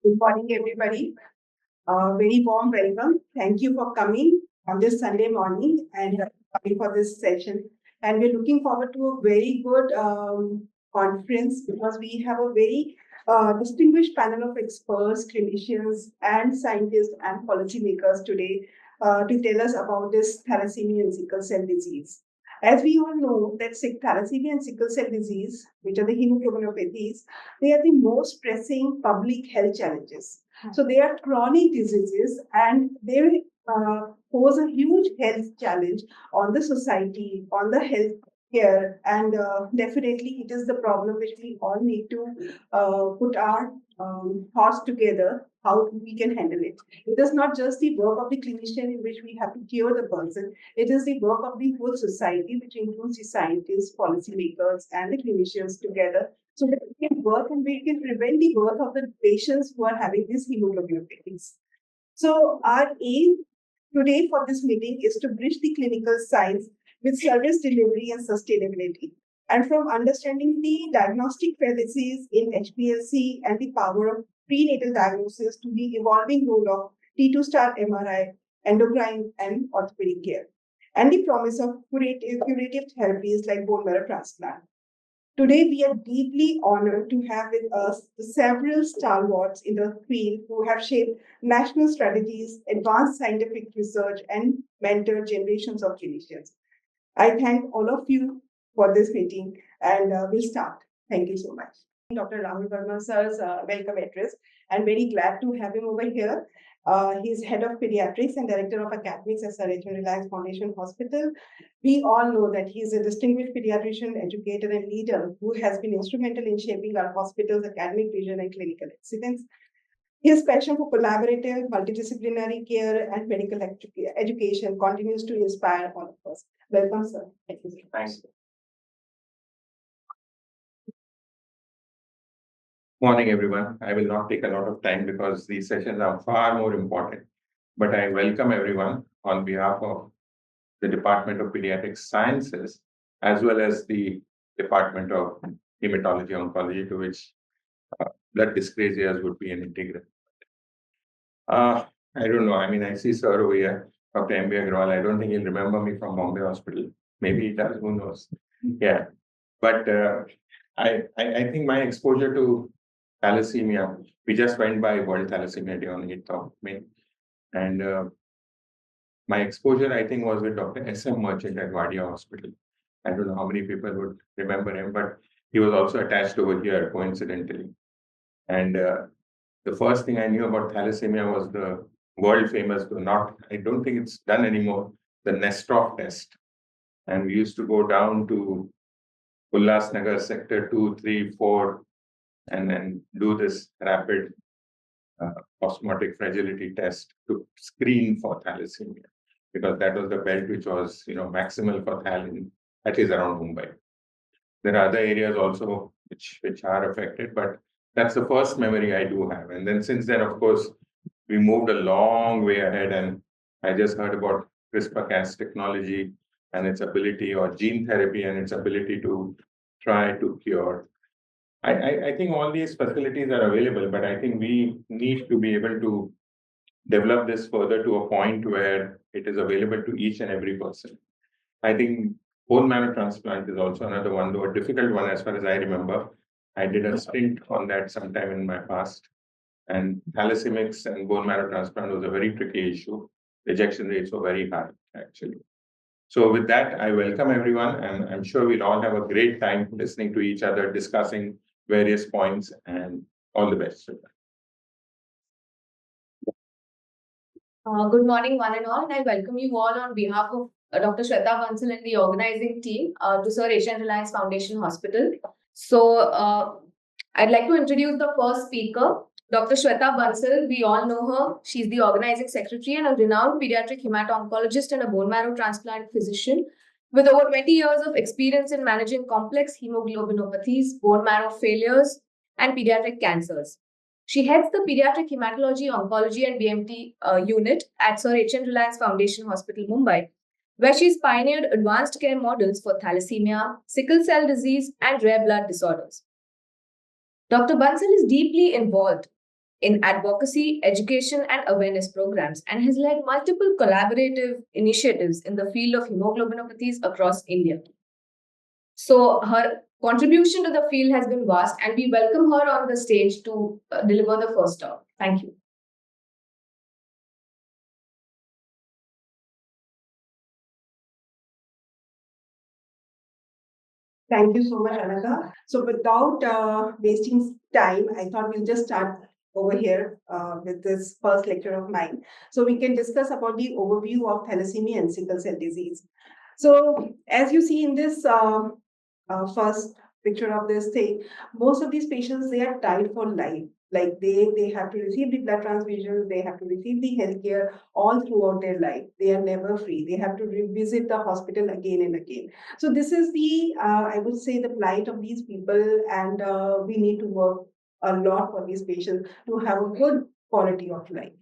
Good morning, everybody. Very warm welcome. Thank you for coming on this Sunday morning and coming for this session. And we're looking forward to a very good conference because we have a very distinguished panel of experts, clinicians, and scientists and policymakers today to tell us about this thalassemia and sickle cell disease. As we all know, that thalassemia and sickle cell disease, which are the hemoglobinopathies, they are the most pressing public health challenges. So they are chronic diseases and they pose a huge health challenge on the society, on the health care, and definitely it is the problem which we all need to put our thoughts together how we can handle it. It is not just the work of the clinician in which we have to cure the person. It is the work of the whole society, which includes the scientists, policymakers, and the clinicians together, so that we can work and we can prevent the birth of the patients who are having these hemoglobinopathies. So our aim today for this meeting is to bridge the clinical science with service delivery and sustainability. And from understanding the diagnostic fallacies in HPLC and the power of prenatal diagnosis to the evolving role of T2 star MRI, endocrine and orthopedic care, and the promise of curative therapies like bone marrow transplant. Today, we are deeply honored to have with us several stalwarts in the field who have shaped national strategies, advanced scientific research, and mentored generations of clinicians. I thank all of you for this meeting, and we'll start. Thank you so much. Dr. Rahul Verma sir's welcome address. I'm very glad to have him over here. He's head of pediatrics and director of academics at Sir H. Reliance Foundation Hospital. We all know that he's a distinguished pediatrician, educator, and leader who has been instrumental in shaping our hospital's academic vision and clinical excellence. His passion for collaborative, multidisciplinary care and medical education continues to inspire all of us. Welcome, sir. Thank you. Thanks. Morning, everyone. I will not take a lot of time because these sessions are far more important. But I welcome everyone on behalf of the Department of Pediatric Sciences, as well as the Department of Hematology Oncology, to which blood dyscrasias would be an integral. I don't know. I mean, I see Sir over here, Dr. M.B. Agrawal. I don't think he'll remember me from Bombay Hospital. Maybe he does. Who knows? Yeah. But I think my exposure to thalassemia, we just went by World Thalassemia Day on 8th of May. And my exposure, I think, was with Dr. S.M. Merchant at Wadia Hospital. I don't know how many people would remember him, but he was also attached over here, coincidentally. And the first thing I knew about thalassemia was the world famous, I don't think it's done anymore, the Nestrov test. And we used to go down to Ulhasnagar sector 2, 3, 4, and then do this rapid osmotic fragility test to screen for thalassemia, because that was the belt which was, maximal for thalassemia, at least around Mumbai. There are other areas also which are affected, but that's the first memory I do have. And then since then, of course, we moved a long way ahead, and I just heard about CRISPR-Cas technology and its ability, or gene therapy and its ability to try to cure. I think all these facilities are available, but I think we need to be able to develop this further to a point where it is available to each and every person. I think bone marrow transplant is also another one, though a difficult one as far as I remember. I did a stint on that sometime in my past. And thalassemics and bone marrow transplant was a very tricky issue. Rejection rates were very high, actually. So with that, I welcome everyone, and I'm sure we'll all have a great time listening to each other, discussing various points, and all the best. Good morning, one and all, and I welcome you all on behalf of Dr. Shweta Bansal and the organizing team to Sir H.N. Reliance Foundation Hospital. So I'd like to introduce the first speaker, Dr. Shweta Bansal. We all know her. She's the organizing secretary and a renowned pediatric hemato-oncologist and a bone marrow transplant physician with over 20 years of experience in managing complex hemoglobinopathies, bone marrow failures, and pediatric cancers. She heads the Pediatric Hematology, Oncology and BMT unit at Sir H.N. Reliance Foundation Hospital, Mumbai, where she's pioneered advanced care models for thalassemia, sickle cell disease, and rare blood disorders. Dr. Bansal is deeply involved in advocacy, education, and awareness programs, and has led multiple collaborative initiatives in the field of hemoglobinopathies across India. So her contribution to the field has been vast, and we welcome her on the stage to deliver the first talk. Thank you. Thank you so much, Anaka. So without wasting time, I thought we'll just start over here with this first lecture of mine. So we can discuss about the overview of thalassemia and sickle cell disease. So as you see in this first picture of this thing, most of these patients, they are tied for life. Like they have to receive the blood transfusions, they have to receive the healthcare all throughout their life. They are never free. They have to revisit the hospital again and again. So this is the, I would say, the plight of these people, and we need to work a lot for these patients to have a good quality of life.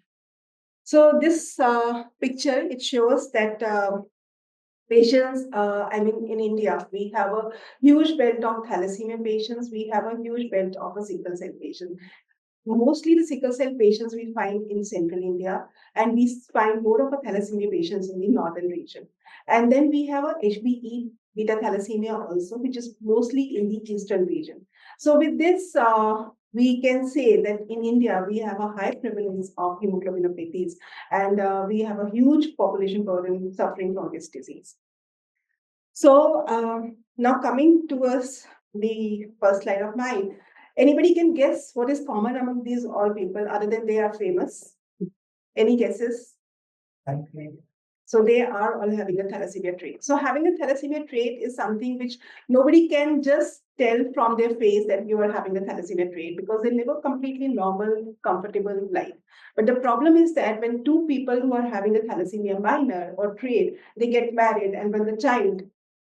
So this picture, it shows that patients, in India, we have a huge belt of thalassemia patients, we have a huge belt of a sickle cell patient. Mostly the sickle cell patients we find in central India, and we find more of a thalassemia patients in the northern region. And then we have a HBE beta thalassemia also, which is mostly in the eastern region. So with this, we can say that in India, we have a high prevalence of hemoglobinopathies, and we have a huge population burden suffering from this disease. So now coming towards the first slide of mine, anybody can guess what is common among these all people other than they are famous? Any guesses? So they are all having a thalassemia trait. So having a thalassemia trait is something which nobody can just tell from their face that you are having a thalassemia trait, because they live a completely normal, comfortable life. But the problem is that when two people who are having a thalassemia minor or trait, they get married, and when the child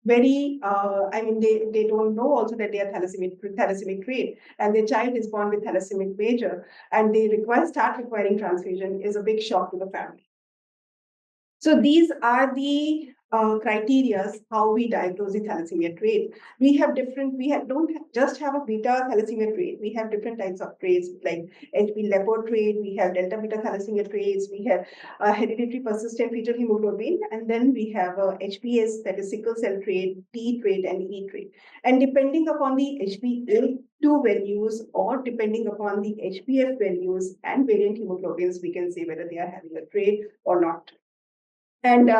they don't know also that they are thalassemic trait, and their child is born with thalassemic major, and they start requiring transfusion, is a big shock to the family. So these are the criteria how we diagnose the thalassemia trait. Don't just have a beta thalassemia trait. We have different types of traits like HP leopard trait. We have delta beta thalassemia traits. We have hereditary persistent fetal hemoglobin, and then we have HPS, that is sickle cell trait, T trait, and E trait. And depending upon the HbA2 values, or depending upon the HbF values and variant hemoglobins, we can say whether they are having a trait or not. And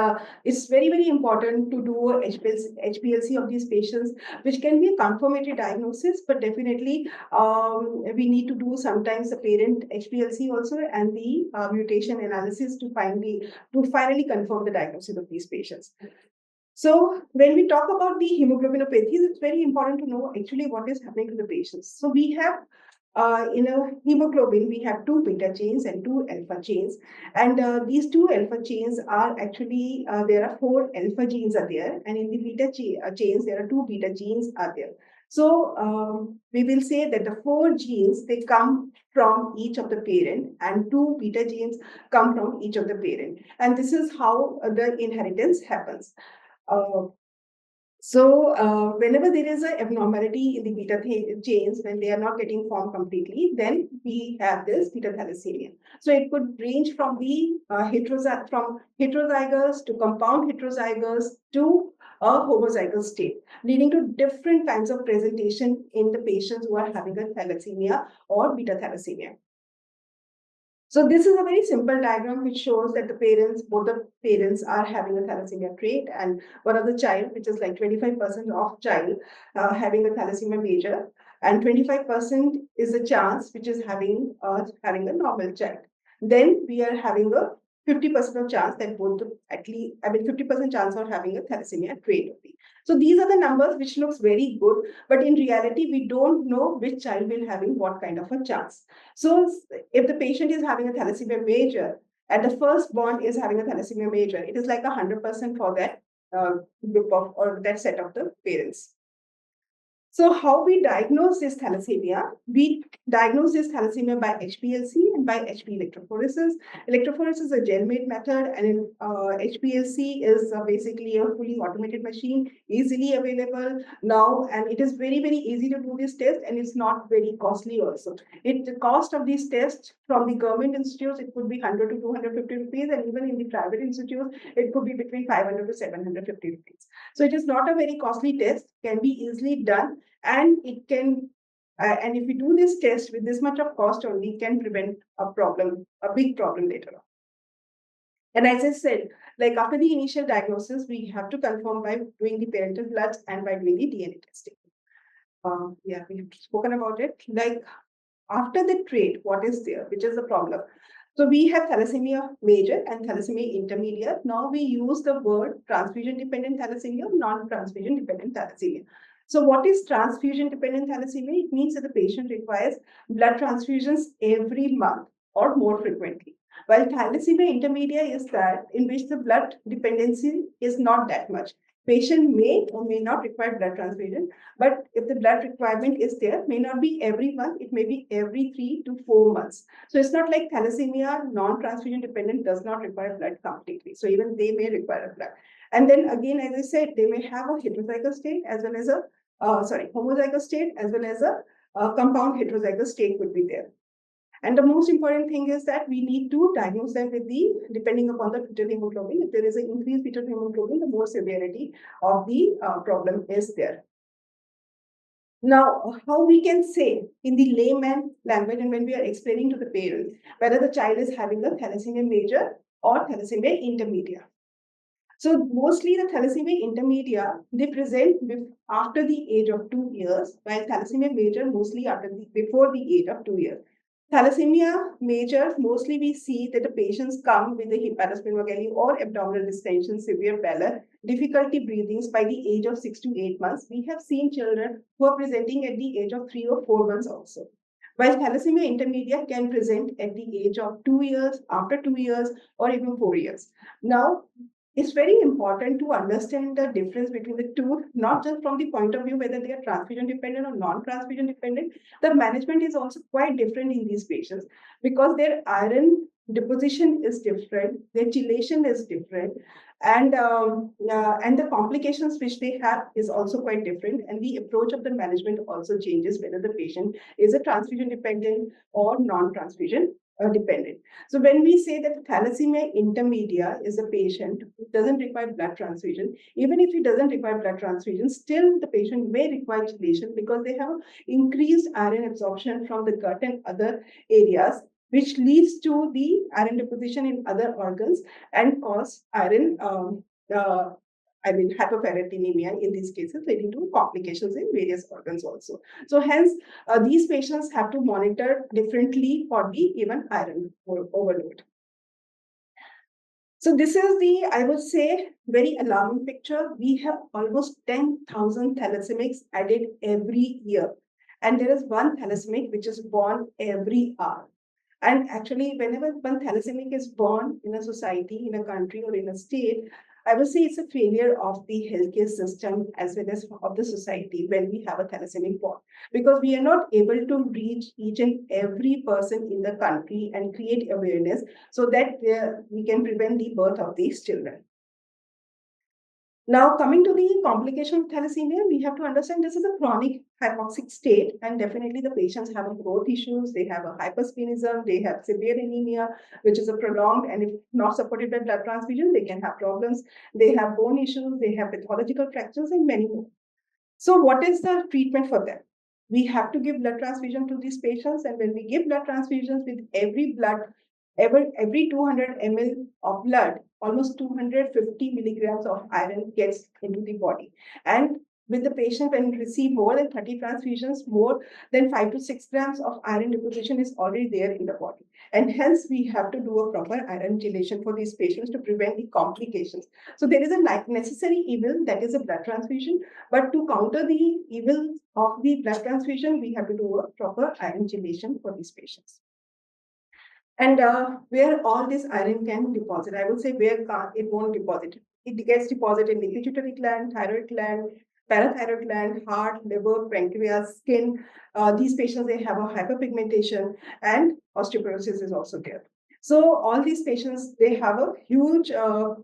it's very, very important to do a HPLC of these patients, which can be a confirmatory diagnosis, but definitely we need to do sometimes the parent HPLC also, and the mutation analysis to finally confirm the diagnosis of these patients. So when we talk about the hemoglobinopathies, it's very important to know actually what is happening to the patients. So we have in a hemoglobin, we have two beta chains and two alpha chains. And these two alpha chains are actually, there are four alpha genes are there. And in the beta chains, there are two beta genes are there. So we will say that the four genes, they come from each of the parent, and two beta genes come from each of the parent. And this is how the inheritance happens. Whenever there is an abnormality in the beta chains, when they are not getting formed completely, then we have this beta thalassemia. So it could range from the heterozygous to compound heterozygous to a homozygous state, leading to different kinds of presentation in the patients who are having a thalassemia or beta thalassemia. So this is a very simple diagram which shows that both the parents are having a thalassemia trait, and one of the child, which is like 25% of child having a thalassemia major, and 25% is the chance which is having a normal child. Then we are having a 50% of chance that 50% chance of having a thalassemia trait. So these are the numbers which looks very good, but in reality, we don't know which child will having what kind of a chance. So if the patient is having a thalassemia major, and the first born is having a thalassemia major, it is like 100% for that group of, or that set of the parents. So how we diagnose this thalassemia? We diagnose this thalassemia by HPLC and by HP electrophoresis. Electrophoresis is a gel-made method, and HPLC is basically a fully automated machine, easily available now, and it is very, very easy to do this test, and it's not very costly also. The cost of these tests from the government institutes, it could be 100 to 250 rupees, and even in the private institutes, it could be between 500 to 750 rupees. So it is not a very costly test, can be easily done, and it can and if we do this test with this much of cost only, it can prevent a problem, a big problem later on. And as I said, like after the initial diagnosis, we have to confirm by doing the parental bloods and by doing the DNA testing. Yeah, we've spoken about it. Like after the trait, what is there, which is the problem? So we have thalassemia major and thalassemia intermediate. Now we use the word transfusion dependent thalassemia, non-transfusion dependent thalassemia. So what is transfusion dependent thalassemia? It means that the patient requires blood transfusions every month or more frequently. While thalassemia intermediate is that in which the blood dependency is not that much. Patient may or may not require blood transfusion, but if the blood requirement is there, may not be every month, it may be every 3 to 4 months. So it's not like thalassemia, non-transfusion dependent does not require blood completely. So even they may require a blood. And then again, as I said, they may have a heterozygous state as well as a, homozygous state as well as a compound heterozygous state would be there. And the most important thing is that we need to diagnose them with depending upon the fetal hemoglobin. If there is an increased fetal hemoglobin, the more severity of the problem is there. Now, how we can say in the layman language and when we are explaining to the parents whether the child is having a thalassemia major or thalassemia intermediate. So mostly the thalassemia intermediate, they present after the age of 2 years, while thalassemia major mostly before the age of 2 years. Thalassemia major, mostly we see that the patients come with the hepatosplenomegaly or abdominal distension, severe pallor, difficulty breathing by the age of 6 to 8 months. We have seen children who are presenting at the age of 3 or 4 months also. While thalassemia intermediate can present at the age of 2 years, after 2 years, or even 4 years. Now, it's very important to understand the difference between the two, not just from the point of view whether they are transfusion dependent or non-transfusion dependent. The management is also quite different in these patients because their iron deposition is different, their chelation is different, and the complications which they have is also quite different, and the approach of the management also changes whether the patient is a transfusion dependent or non-transfusion dependent. So when we say that thalassemia intermediate is a patient who doesn't require blood transfusion, even if he doesn't require blood transfusion, still the patient may require chelation because they have increased iron absorption from the gut and other areas, which leads to the iron deposition in other organs and cause hyperferritinemia in these cases, leading to complications in various organs also. So hence, these patients have to monitor differently for the even iron overload. So this is I would say, very alarming picture. We have almost 10,000 thalassemics added every year. And there is one thalassemic which is born every hour. And actually, whenever one thalassemic is born in a society, in a country, or in a state, I would say it's a failure of the healthcare system as well as of the society when we have a thalassemic born, because we are not able to reach each and every person in the country and create awareness so that we can prevent the birth of these children. Now, coming to the complication of thalassemia, we have to understand this is a chronic hypoxic state, and definitely the patients have growth issues, they have a hypersplenism, they have severe anemia, which is a prolonged, and if not supported by blood transfusion, they can have problems, they have bone issues, they have pathological fractures, and many more. So what is the treatment for them? We have to give blood transfusion to these patients, and when we give blood transfusions with every 200 ml of blood, almost 250 milligrams of iron gets into the body. And with the patient, when receive more than 30 transfusions, more than 5 to 6 grams of iron deposition is already there in the body. And hence, we have to do a proper iron chelation for these patients to prevent the complications. So there is a necessary evil, that is a blood transfusion. But to counter the evil of the blood transfusion, we have to do a proper iron chelation for these patients. And where all this iron can deposit, I would say where it won't deposit. It gets deposited in the pituitary gland, thyroid gland, parathyroid gland, heart, liver, pancreas, skin. These patients, they have a hyperpigmentation, and osteoporosis is also there. So all these patients, they have a huge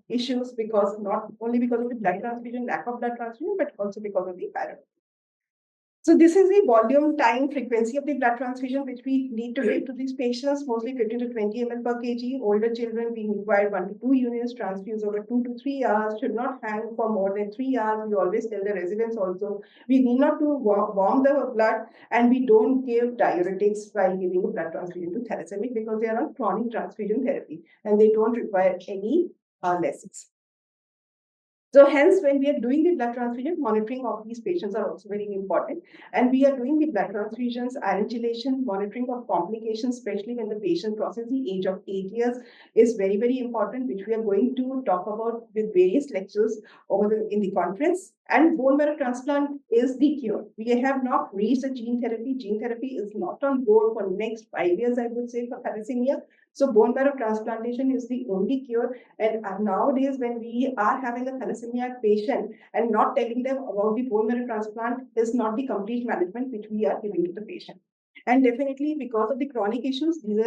issues because not only because of the blood transfusion, lack of blood transfusion, but also because of the thyroid. So this is the volume, time, frequency of the blood transfusion which we need to give to these patients, mostly 15 to 20 ml per kg. Older children, we require 1 to 2 units, transfuse over 2 to 3 hours, should not hang for more than 3 hours. We always tell the residents also, we need not to warm the blood, and we don't give diuretics while giving a blood transfusion to thalassemic because they are on chronic transfusion therapy and they don't require any lessons. So hence, when we are doing the blood transfusion, monitoring of these patients are also very important. And we are doing the blood transfusions, iron chelation, monitoring of complications, especially when the patient crosses the age of 8 years, is very, very important, which we are going to talk about with various lectures in the conference. And bone marrow transplant is the cure. We have not reached the gene therapy. Gene therapy is not on board for next 5 years, I would say, for thalassemia. So bone marrow transplantation is the only cure. And nowadays, when we are having a thalassemia patient and not telling them about the bone marrow transplant is not the complete management which we are giving to the patient. And definitely because of the chronic issues, these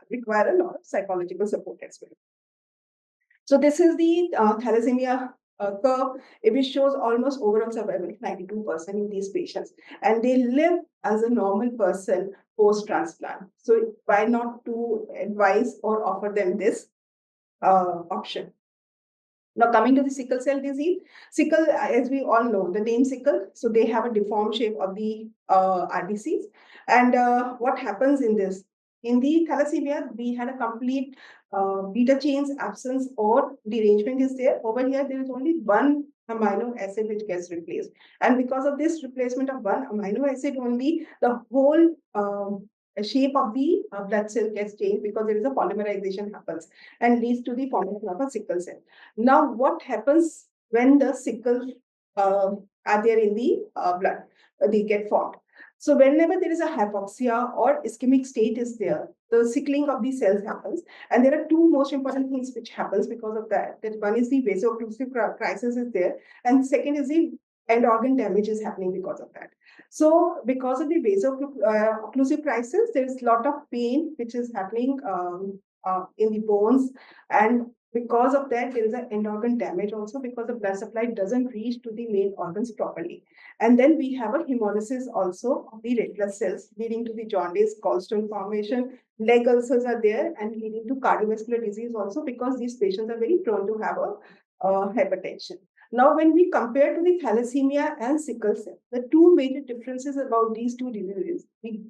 require a lot of psychological support as well. So this is the thalassemia curve. It shows almost overall survival of 92% in these patients. And they live as a normal person post-transplant. So why not to advise or offer them this option? Now coming to the sickle cell disease, sickle, as we all know, the name sickle, so they have a deformed shape of the RBCs. And what happens in this? In the thalassemia, we had a complete beta chains absence or derangement is there. Over here, there is only one amino acid which gets replaced. And because of this replacement of one amino acid only, the whole shape of the blood cell gets changed because there is a polymerization happens and leads to the formation of a sickle cell. Now, what happens when the sickle are there in the blood? They get formed. So whenever there is a hypoxia or ischemic state is there, the sickling of the cells happens. And there are two most important things which happens because of that. That one is the vaso-occlusive crisis is there. And second is the end organ damage is happening because of that. So because of the vaso-occlusive crisis, there is a lot of pain which is happening in the bones. And because of that, there is an end organ damage also because the blood supply doesn't reach to the main organs properly. And then we have a hemolysis also of the red blood cells, leading to the jaundice, gallstone formation, leg ulcers are there, and leading to cardiovascular disease also because these patients are very prone to have a hypertension. Now, when we compare to the thalassemia and sickle cell, the two major differences about these two diseases, we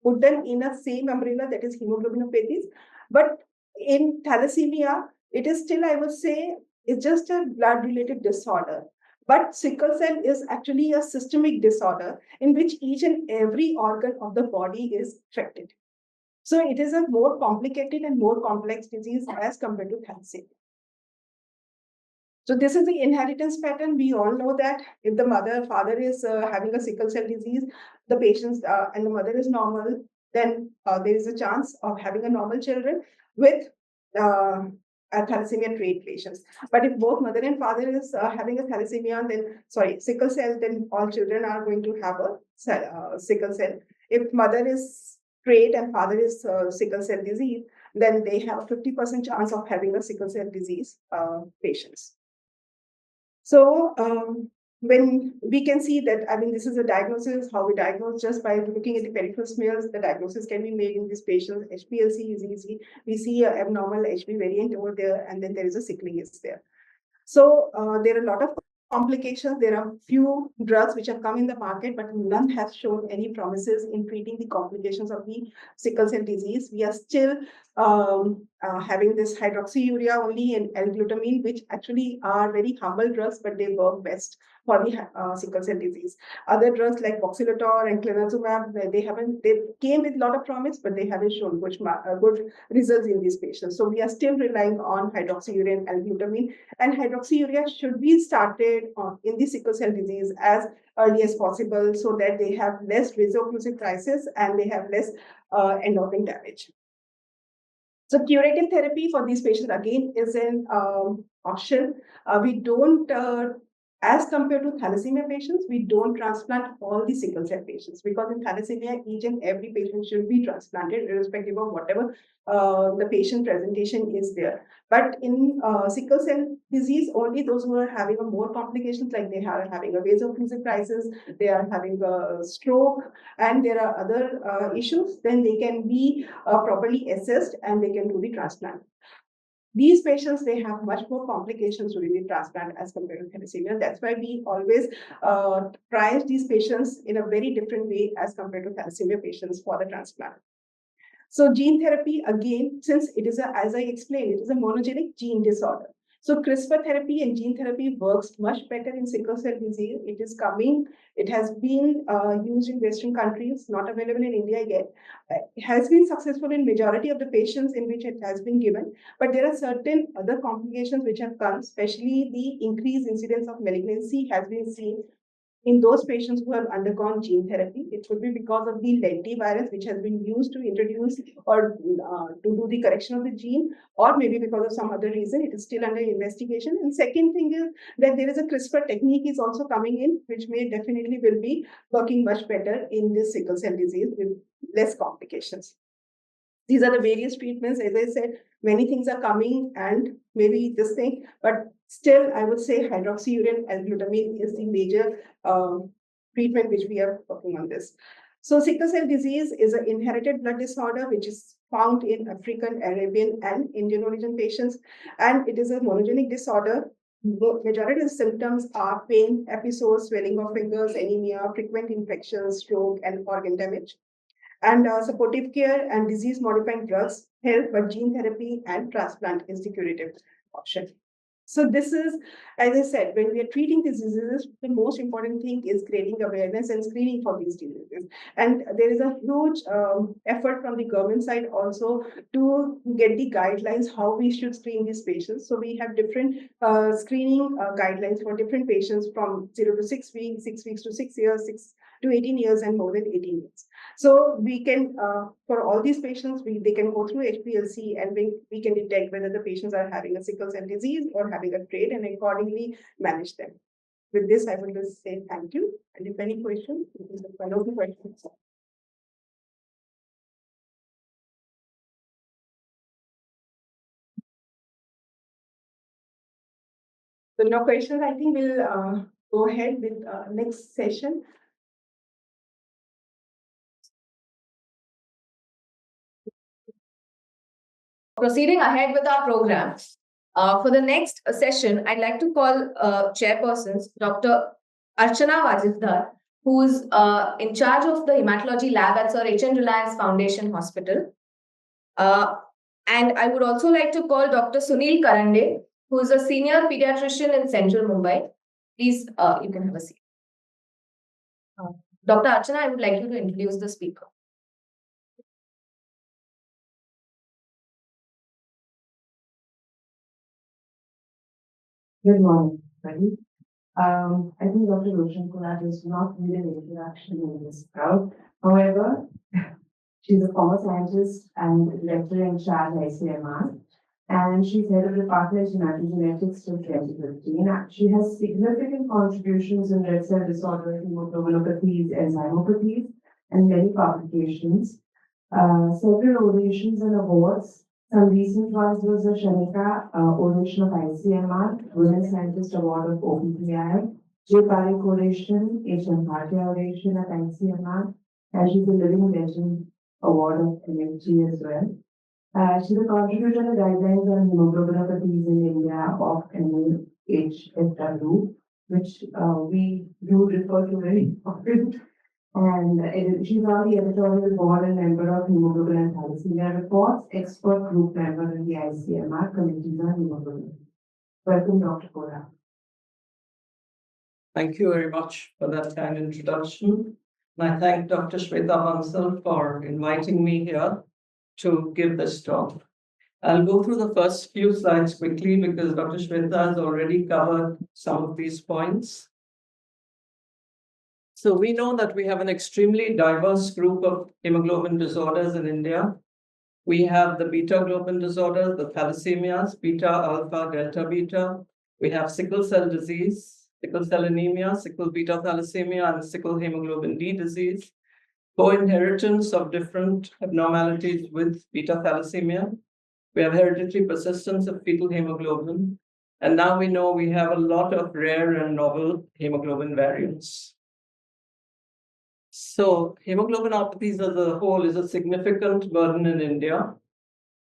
put them in a same umbrella, that is hemoglobinopathies. But in thalassemia, it is still, I would say, it's just a blood-related disorder. But sickle cell is actually a systemic disorder in which each and every organ of the body is affected. So it is a more complicated and more complex disease as compared to thalassemia. So this is the inheritance pattern. We all know that if the father is having a sickle cell disease, the patients and the mother is normal, then there is a chance of having a normal children with thalassemia trait patients. But if both mother and father is having a thalassemia, then sickle cell, then all children are going to have a sickle cell. If mother is trait and father is sickle cell disease, then they have a 50% chance of having a sickle cell disease patients. So when we can see that, I mean, this is a diagnosis, how we diagnose just by looking at the peripheral smears, the diagnosis can be made in these patients. HPLC is easy. We see an abnormal HB variant over there, and then there is a sickling is there. So there are a lot of complications. There are few drugs which have come in the market, but none have shown any promises in treating the complications of the sickle cell disease. We are still having this hydroxyurea only and L-glutamine, which actually are very humble drugs, but they work best for the sickle cell disease. Other drugs like voxelotor and clenazumab, they came with a lot of promise, but they haven't shown good results in these patients. So we are still relying on hydroxyurea and L-glutamine, and hydroxyurea should be started in the sickle cell disease as early as possible so that they have less vaso-occlusive crisis and they have less end organ damage. So curative therapy for these patients again is an option. We don't As compared to thalassemia patients, we don't transplant all the sickle cell patients, because in thalassemia, each and every patient should be transplanted, irrespective of whatever the patient presentation is there. But in sickle cell disease, only those who are having a more complications, like they are having a vaso-occlusive crisis, they are having a stroke, and there are other issues, then they can be properly assessed and they can do the transplant. These patients, they have much more complications during the transplant as compared to thalassemia. That's why we always price these patients in a very different way as compared to thalassemia patients for the transplant. So gene therapy, again, since it is as I explained, it is a monogenic gene disorder. So CRISPR therapy and gene therapy works much better in sickle cell disease. It has been used in Western countries, not available in India yet. It has been successful in majority of the patients in which it has been given, but there are certain other complications which have come, especially the increased incidence of malignancy has been seen in those patients who have undergone gene therapy. It could be because of the lentivirus which has been used to introduce or to do the correction of the gene, or maybe because of some other reason. It is still under investigation. And second thing is that there is a CRISPR technique is also coming in, which may definitely will be working much better in this sickle cell disease with less complications. These are the various treatments. As I said, many things are coming and maybe this thing, but still I would say hydroxyurea L-glutamine is the major treatment which we are working on this. So sickle cell disease is an inherited blood disorder which is found in African, Arabian, and Indian origin patients, and it is a monogenic disorder. Majority of the symptoms are pain, episodes, swelling of fingers, anemia, frequent infections, stroke, and organ damage. And supportive care and disease-modifying drugs help, but gene therapy and transplant is the curative option. So this is, as I said, when we are treating these diseases, the most important thing is creating awareness and screening for these diseases. And there is a huge effort from the government side also to get the guidelines how we should screen these patients. So we have different screening guidelines for different patients from 0 to 6 weeks, 6 weeks to 6 years, 6 to 18 years, and more than 18 years. So we can, for all these patients, they can go through HPLC and we can detect whether the patients are having a sickle cell disease or having a trait and accordingly manage them. With this, I would just say thank you. And if any questions, this is the final questions. So no questions, I think we'll go ahead with next session. Proceeding ahead with our program, for the next session, I'd like to call chairpersons Dr. Archana Wajifdar, who is in charge of the hematology lab at Sir H.N. Reliance Foundation Hospital. And I would also like to call Dr. Sunil Karande, who is a senior pediatrician in Central Mumbai. Please, you can have a seat. Dr. Archana, I would like you to introduce the speaker. Good morning, everybody. I think Dr. Roshan Kulad does not need an introduction in this crowd. However, she's a former scientist and lecturer in charge at ICMR, and she's head of the Department of Genetics till 2015. She has significant contributions in red cell disorder, hemoglobinopathies, enzymopathies, and many publications. Several ovations and awards. Some recent ones was the Shanika Ovation of ICMR, Women Scientist Award of OPPI, J. Parikh Ovation, H.M. Bhatia Ovation at ICMR, and she's a Living Legend Award of MFG as well. She's a contributor to the guidelines on hemoglobinopathies in India of NHFW, which we do refer to very often. And she's on the editorial board and member of Hemoglobin and Thalassemia Reports, expert group member in the ICMR Committee on Hemoglobin. Welcome, Dr. Kora. Thank you very much for that kind introduction. And I thank Dr. Shweta Bansal for inviting me here to give this talk. I'll go through the first few slides quickly because Dr. Shweta has already covered some of these points. So we know that we have an extremely diverse group of hemoglobin disorders in India. We have the beta globin disorders, the thalassemias, beta, alpha, delta, beta. We have sickle cell disease, sickle cell anemia, sickle beta thalassemia, and sickle hemoglobin D disease, co-inheritance of different abnormalities with beta thalassemia. We have hereditary persistence of fetal hemoglobin, and now we know we have a lot of rare and novel hemoglobin variants. So hemoglobinopathies as a whole is a significant burden in India.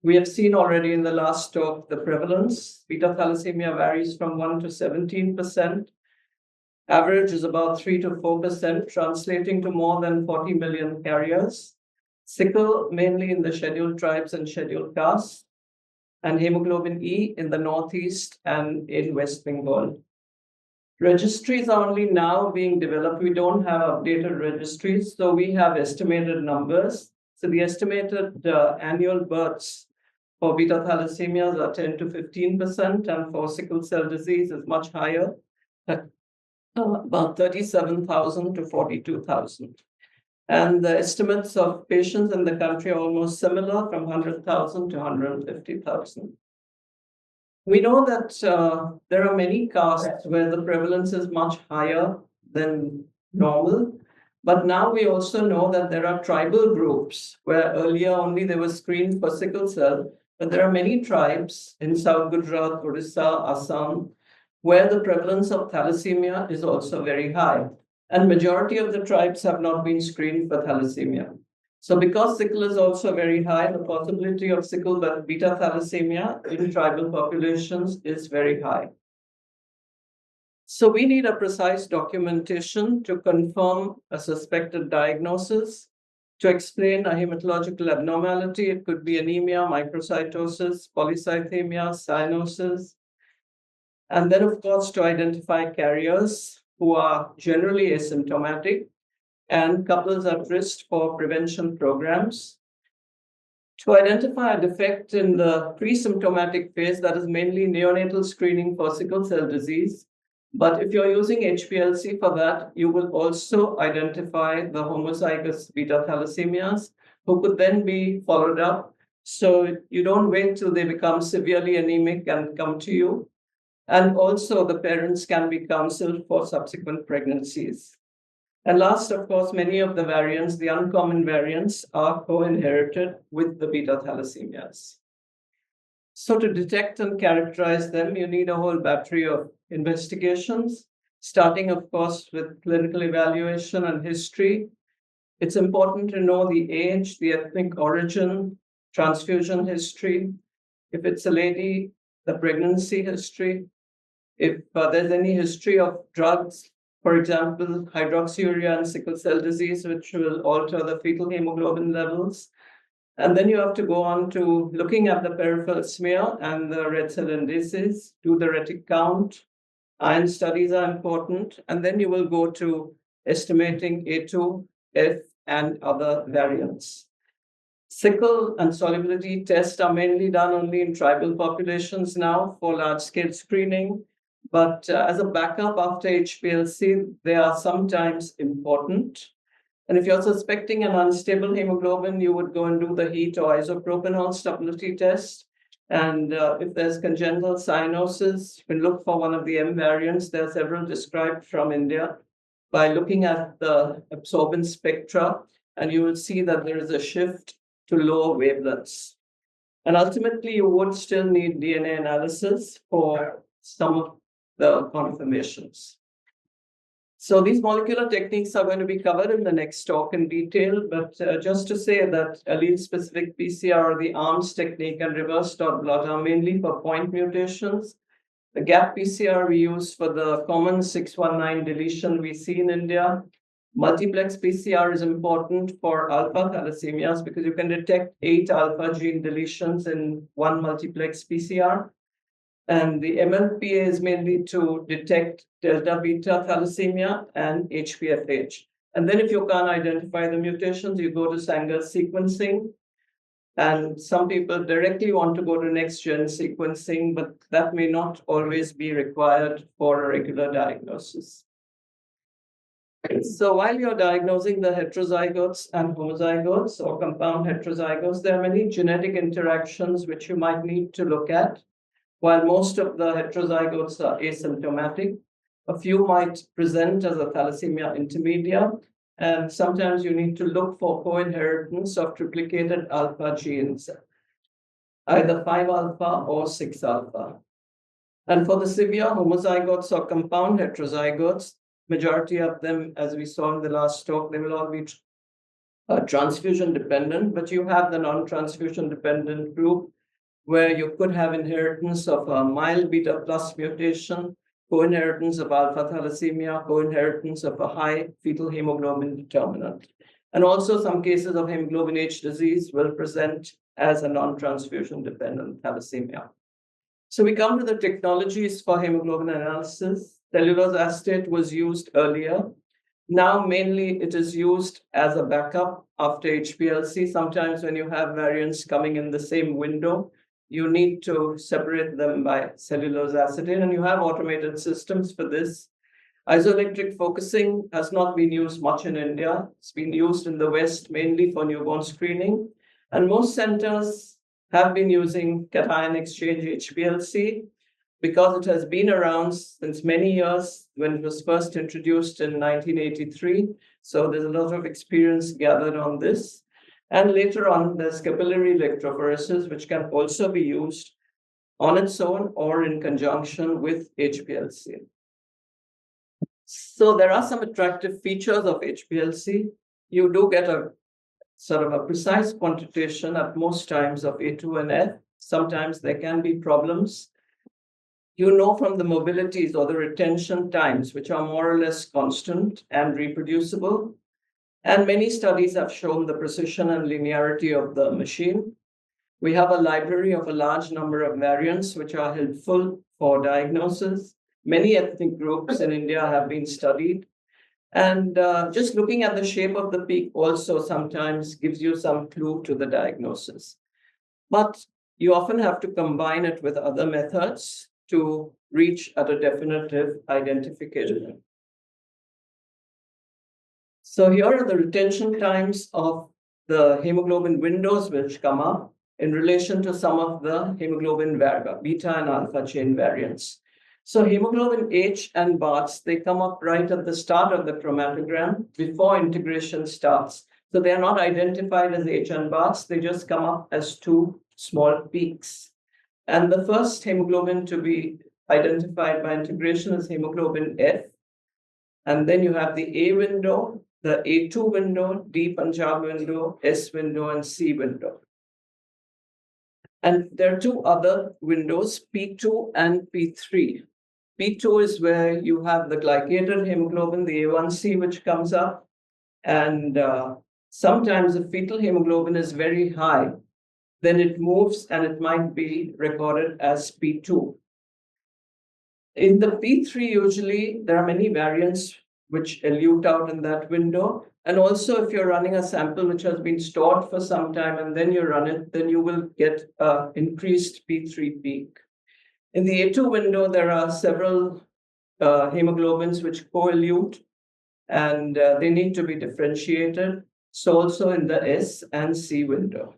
We have seen already in the last talk the prevalence. Beta thalassemia varies from 1 to 17%. Average is about 3 to 4%, translating to more than 40 million carriers. Sickle mainly in the scheduled tribes and scheduled castes, and hemoglobin E in the Northeast and in West Bengal. Registries are only now being developed. We don't have updated registries, so we have estimated numbers. So the estimated annual births for beta thalassemias are 10 to 15%, and for sickle cell disease is much higher, at about 37,000 to 42,000. And the estimates of patients in the country are almost similar, from 100,000 to 150,000. We know that there are many castes where the prevalence is much higher than normal, but now we also know that there are tribal groups where earlier only they were screened for sickle cell, but there are many tribes in South Gujarat, Odisha, Assam, where the prevalence of thalassemia is also very high. And majority of the tribes have not been screened for thalassemia. So because sickle is also very high, the possibility of sickle beta thalassemia in tribal populations is very high. So we need a precise documentation to confirm a suspected diagnosis, to explain a hematological abnormality. It could be anemia, microcytosis, polycythemia, cyanosis. And then, of course, to identify carriers who are generally asymptomatic and couples at risk for prevention programs. To identify a defect in the pre-symptomatic phase, that is mainly neonatal screening for sickle cell disease. But if you're using HPLC for that, you will also identify the homozygous beta thalassemias, who could then be followed up. So you don't wait till they become severely anemic and come to you. And also the parents can be counseled for subsequent pregnancies. And last, of course, many of the variants, the uncommon variants, are co-inherited with the beta thalassemias. So to detect and characterize them, you need a whole battery of investigations, starting, of course, with clinical evaluation and history. It's important to know the age, the ethnic origin, transfusion history. If it's a lady, the pregnancy history. If there's any history of drugs, for example, hydroxyurea and sickle cell disease, which will alter the fetal hemoglobin levels. And then you have to go on to looking at the peripheral smear and the red cell indices, do the retic count. Iron studies are important. And then you will go to estimating A2, F, and other variants. Sickle and solubility tests are mainly done only in tribal populations now for large-scale screening. But as a backup after HPLC, they are sometimes important. And if you're suspecting an unstable hemoglobin, you would go and do the heat or isopropanol stability test. And if there's congenital cyanosis, you can look for one of the M variants. There are several described from India by looking at the absorbance spectra, and you will see that there is a shift to lower wavelengths. And ultimately, you would still need DNA analysis for some of the confirmations. So these molecular techniques are going to be covered in the next talk in detail, but just to say that allele-specific PCR, the ARMS technique, and reverse dot blot are mainly for point mutations. The gap PCR we use for the common 619 deletion we see in India. Multiplex PCR is important for alpha thalassemias because you can detect 8 alpha gene deletions in one multiplex PCR. And the MLPA is mainly to detect delta beta thalassemia and HPFH. And then if you can't identify the mutations, you go to Sanger sequencing. And some people directly want to go to next-gen sequencing, but that may not always be required for a regular diagnosis. So while you're diagnosing the heterozygotes and homozygotes or compound heterozygotes, there are many genetic interactions which you might need to look at. While most of the heterozygotes are asymptomatic, A few might present as a thalassemia intermedia, and sometimes you need to look for co-inheritance of triplicated alpha genes, either 5 alpha or 6 alpha. And for the severe homozygotes or compound heterozygotes, majority of them, as we saw in the last talk, they will all be transfusion dependent, but you have the non-transfusion dependent group where you could have inheritance of a mild beta plus mutation, co-inheritance of alpha thalassemia, co-inheritance of a high fetal hemoglobin determinant. And also some cases of hemoglobin H disease will present as a non-transfusion dependent thalassemia. So we come to the technologies for hemoglobin analysis. Cellulose acetate was used earlier. Now, mainly it is used as a backup after HPLC. Sometimes when you have variants coming in the same window, you need to separate them by cellulose acetate, and you have automated systems for this. Isoelectric focusing has not been used much in India. It's been used in the West mainly for newborn screening. And most centers have been using cation exchange HPLC because it has been around since many years when it was first introduced in 1983. So there's a lot of experience gathered on this. And later on, there's capillary electrophoresis, which can also be used on its own or in conjunction with HPLC. So there are some attractive features of HPLC. You do get a sort of a precise quantitation at most times of A2 and F. Sometimes there can be problems. You know from the mobilities or the retention times, which are more or less constant and reproducible. And many studies have shown the precision and linearity of the machine. We have a library of a large number of variants, which are helpful for diagnosis. Many ethnic groups in India have been studied. And just looking at the shape of the peak also sometimes gives you some clue to the diagnosis. But you often have to combine it with other methods to reach at a definitive identification. So here are the retention times of the hemoglobin windows which come up in relation to some of the hemoglobin beta and alpha chain variants. So hemoglobin H and BARTs, they come up right at the start of the chromatogram before integration starts. So they are not identified as H and BARTs, they just come up as two small peaks. And the first hemoglobin to be identified by integration is hemoglobin F. And then you have the A window, the A2 window, D Punjab window, S window, and C window. And there are two other windows, P2 and P3. P2 is where you have the glycated hemoglobin, the A1C, which comes up. And sometimes the fetal hemoglobin is very high. Then it moves and it might be recorded as P2. In the P3, usually there are many variants which elute out in that window. And also if you're running a sample which has been stored for some time and then you run it, then you will get an increased P3 peak. In the A2 window, there are several hemoglobins which co-elute and they need to be differentiated. So also in the S and C window.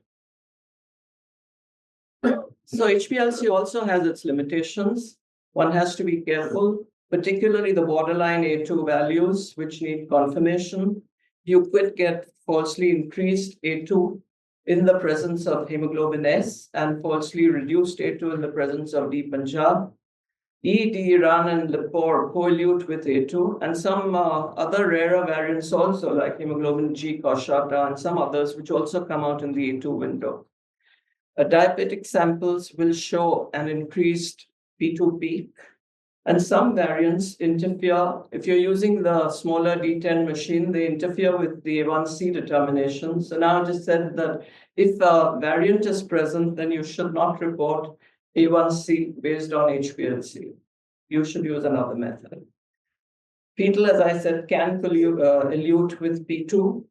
So HPLC also has its limitations. One has to be careful, particularly the borderline A2 values, which need confirmation. You could get falsely increased A2 in the presence of hemoglobin S and falsely reduced A2 in the presence of D Punjab. E, D, RAN, and Lepore co-elute with A2, and some other rarer variants also, like hemoglobin G, Koshata, and some others, which also come out in the A2 window. Diabetic samples will show an increased P2 peak, and some variants interfere. If you're using the smaller D10 machine, they interfere with the A1C determination. So now it is said that if a variant is present, then you should not report A1C based on HPLC. You should use another method. Fetal, as I said, can elute with P2.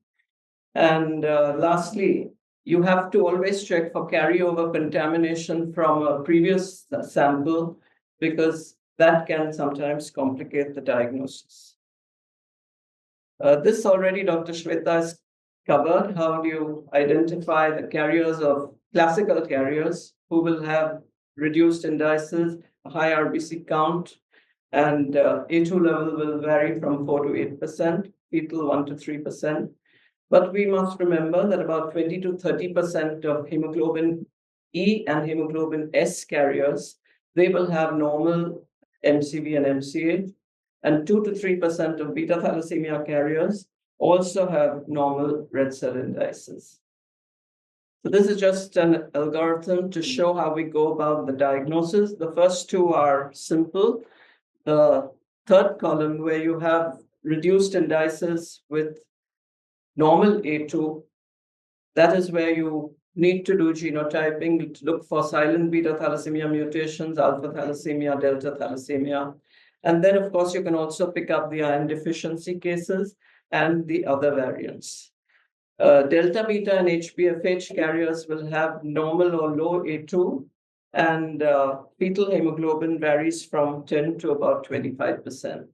And lastly, you have to always check for carryover contamination from a previous sample because that can sometimes complicate the diagnosis. This already Dr. Shweta has covered. How do you identify the carriers of classical carriers who will have reduced indices, a high RBC count, And A2 level will vary from 4 to 8%, fetal 1 to 3%. But we must remember that about 20 to 30% of hemoglobin E and hemoglobin S carriers, they will have normal MCV and MCH, and 2 to 3% of beta thalassemia carriers also have normal red cell indices. So this is just an algorithm to show how we go about the diagnosis. The first two are simple. The third column, where you have reduced indices with normal A2, that is where you need to do genotyping to look for silent beta thalassemia mutations, alpha thalassemia, delta thalassemia. And then, of course, you can also pick up the iron deficiency cases and the other variants. Delta, beta, and HPFH carriers will have normal or low A2, and fetal hemoglobin varies from 10 to about 25%.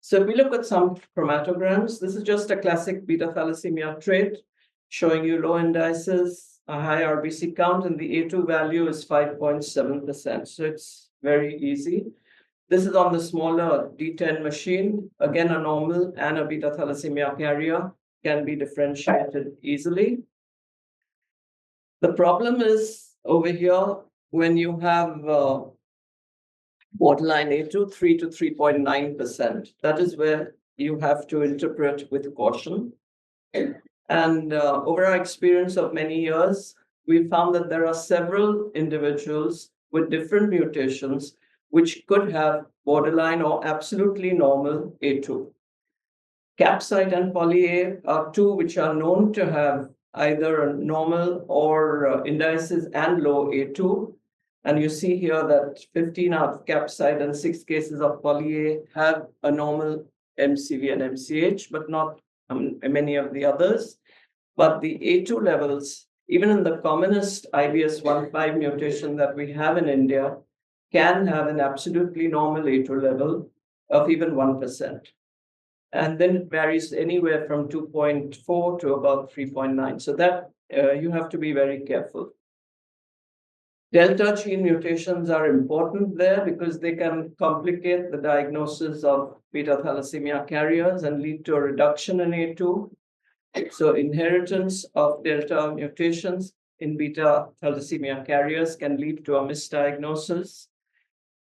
So if we look at some chromatograms, this is just a classic beta thalassemia trait showing you low indices, a high RBC count, and the A2 value is 5.7%. So it's very easy. This is on the smaller D10 machine. Again, a normal and a beta thalassemia carrier can be differentiated easily. The problem is over here when you have borderline A2, 3 to 3.9%. That is where you have to interpret with caution. And over our experience of many years, we found that there are several individuals with different mutations which could have borderline or absolutely normal A2. Capside and poly-A are two which are known to have either normal or indices and low A2. And you see here that 15 of capside and 6 cases of poly-A have a normal MCV and MCH, but not many of the others. But the A2 levels, even in the commonest IBS15 mutation that we have in India, can have an absolutely normal A2 level of even 1%. And then it varies anywhere from 2.4 to about 3.9. So that you have to be very careful. Delta gene mutations are important there because they can complicate the diagnosis of beta thalassemia carriers and lead to a reduction in A2. So inheritance of delta mutations in beta thalassemia carriers can lead to a misdiagnosis.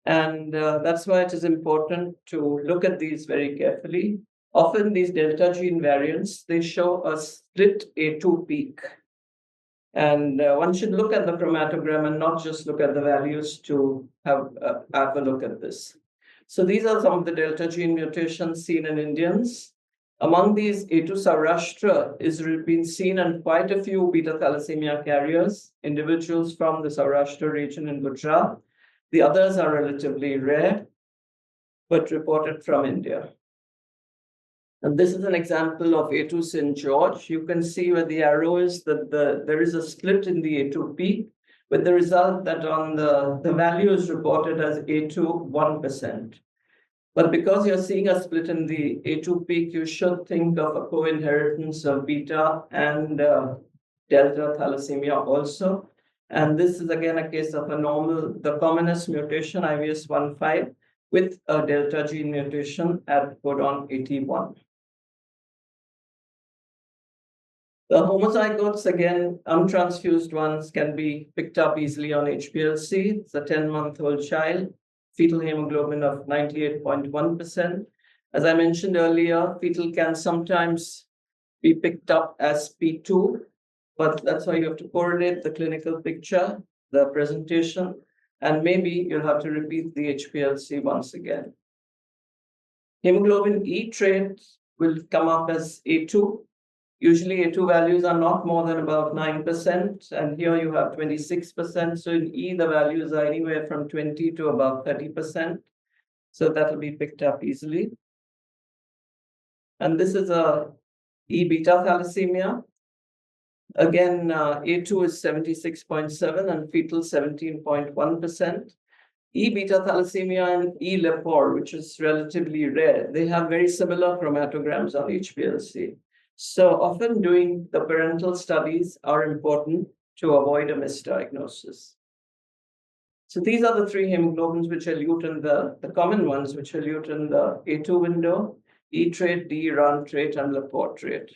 And that's why it is important to look at these very carefully. Often these delta gene variants, they show a split A2 peak. And one should look at the chromatogram and not just look at the values to have a look at this. So these are some of the delta gene mutations seen in Indians. Among these, A2 Saurashtra is been seen in quite a few beta thalassemia carriers, individuals from the Saurashtra region in Gujarat. The others are relatively rare, but reported from India. And this is an example of A2 St. George. You can see where the arrow is that there is a split in the A2 peak, with the result that on the value is reported as A2 1%. But because you're seeing a split in the A2 peak, you should think of a co-inheritance of beta and delta thalassemia also. And this is again a case of a normal, the commonest mutation, IVS15, with a delta gene mutation at codon 81. The homozygotes, again, untransfused ones, can be picked up easily on HPLC. It's a 10-month-old child, fetal hemoglobin of 98.1%. As I mentioned earlier, fetal can sometimes be picked up as P2, but that's why you have to correlate the clinical picture, the presentation, and maybe you'll have to repeat the HPLC once again. Hemoglobin E trait will come up as A2. Usually A2 values are not more than about 9%, and here you have 26%. So in E, the values are anywhere from 20 to about 30%. So that will be picked up easily. And this is a E beta thalassemia. Again, A2 is 76.7 and fetal 17.1%. E beta thalassemia and E lepor, which is relatively rare, they have very similar chromatograms on HPLC. So often doing the parental studies are important to avoid a misdiagnosis. So these are the three hemoglobins which elute in the common ones, which elute in the A2 window, E trait, D Iran trait, and Laporte trait.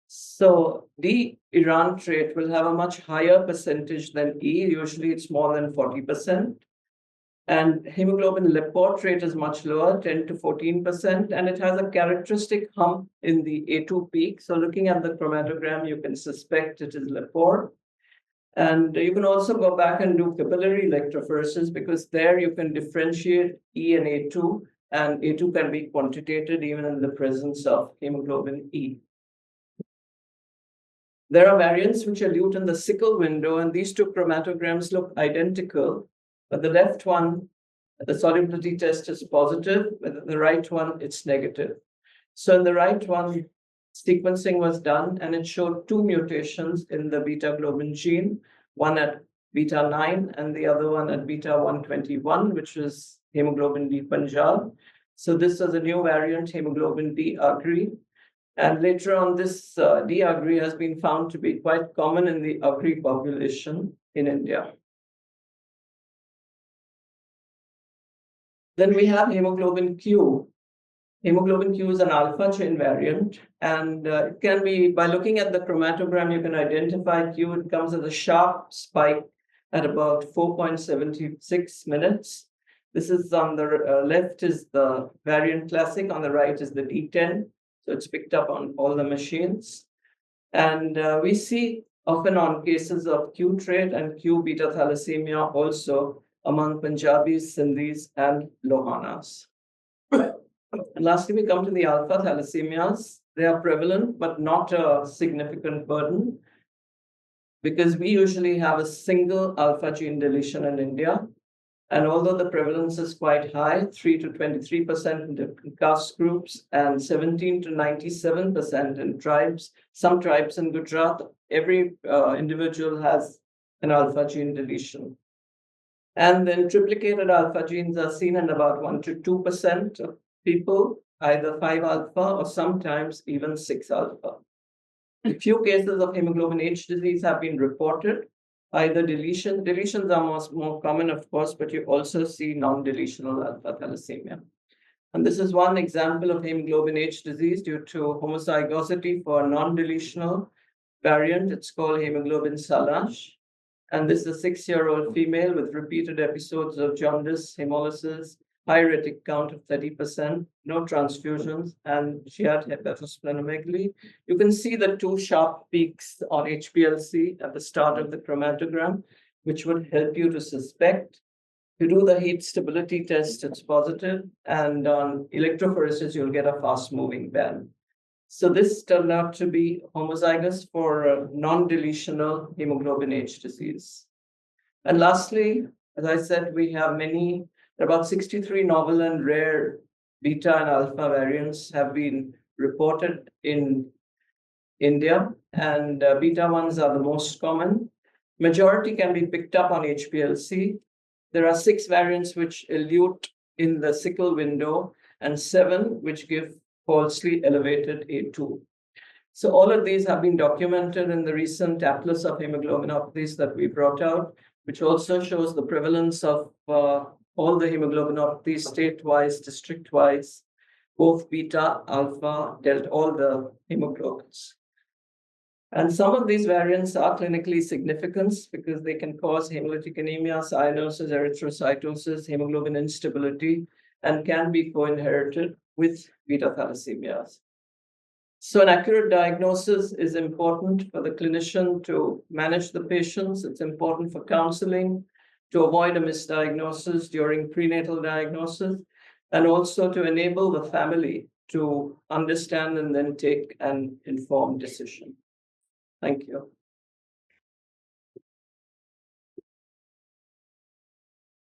So D Iran trait will have a much higher percentage than E. Usually it's more than 40%. And hemoglobin Laporte trait is much lower, 10 to 14%, and it has a characteristic hump in the A2 peak. So looking at the chromatogram, you can suspect it is Laporte. And you can also go back and do capillary electrophoresis, because there you can differentiate E and A2, and A2 can be quantitated even in the presence of hemoglobin E. There are variants which elute in the sickle window, and these two chromatograms look identical, but the left one, the solubility test is positive, but the right one, it's negative. So in the right one, sequencing was done, and it showed two mutations in the beta globin gene, one at beta 9 and the other one at beta 121, which is hemoglobin D Punjab. So this is a new variant, hemoglobin D Agri. And later on, this D Agri has been found to be quite common in the Agri population in India. Then we have hemoglobin Q. Hemoglobin Q is an alpha chain variant, and it can be, by looking at the chromatogram, you can identify Q. It comes as a sharp spike at about 4.76 minutes. This is on the left is the variant classic, on the right is the D10. So it's picked up on all the machines. And we see often on cases of Q trait and Q beta thalassemia also among Punjabis, Sindhis, and Lohanas. And lastly, we come to the alpha thalassemias. They are prevalent, but not a significant burden, because we usually have a single alpha gene deletion in India. And although the prevalence is quite high, 3 to 23% in different caste groups and 17 to 97% in tribes, some tribes in Gujarat, every individual has an alpha gene deletion. And then triplicated alpha genes are seen in about 1 to 2% of people, either 5 alpha or sometimes even 6 alpha. A few cases of hemoglobin H disease have been reported, either deletions are more common, of course, but you also see non-deletional alpha thalassemia. And this is one example of hemoglobin H disease due to homozygosity for a non-deletional variant. It's called hemoglobin Salash. And this is a 6-year-old female with repeated episodes of jaundice, hemolysis, high retic count of 30%, no transfusions, and she had hepatosplenomegaly. You can see the two sharp peaks on HPLC at the start of the chromatogram, which would help you to suspect. To do the heat stability test, it's positive, and on electrophoresis, you'll get a fast-moving band. So this turned out to be homozygous for non-deletional hemoglobin H disease. And lastly, as I said, we have about 63 novel and rare beta and alpha variants have been reported in India, and beta ones are the most common. Majority can be picked up on HPLC. There are 6 variants which elute in the sickle window and 7 which give falsely elevated A2. So all of these have been documented in the recent Atlas of Hemoglobinopathies that we brought out, which also shows the prevalence of all the hemoglobinopathies state-wise, district-wise, both beta, alpha, delta, all the hemoglobins. And some of these variants are clinically significant because they can cause hemolytic anemia, cyanosis, erythrocytosis, hemoglobin instability, and can be co-inherited with beta thalassemias. So an accurate diagnosis is important for the clinician to manage the patients. It's important for counseling, to avoid a misdiagnosis during prenatal diagnosis, and also to enable the family to understand and then take an informed decision. Thank you.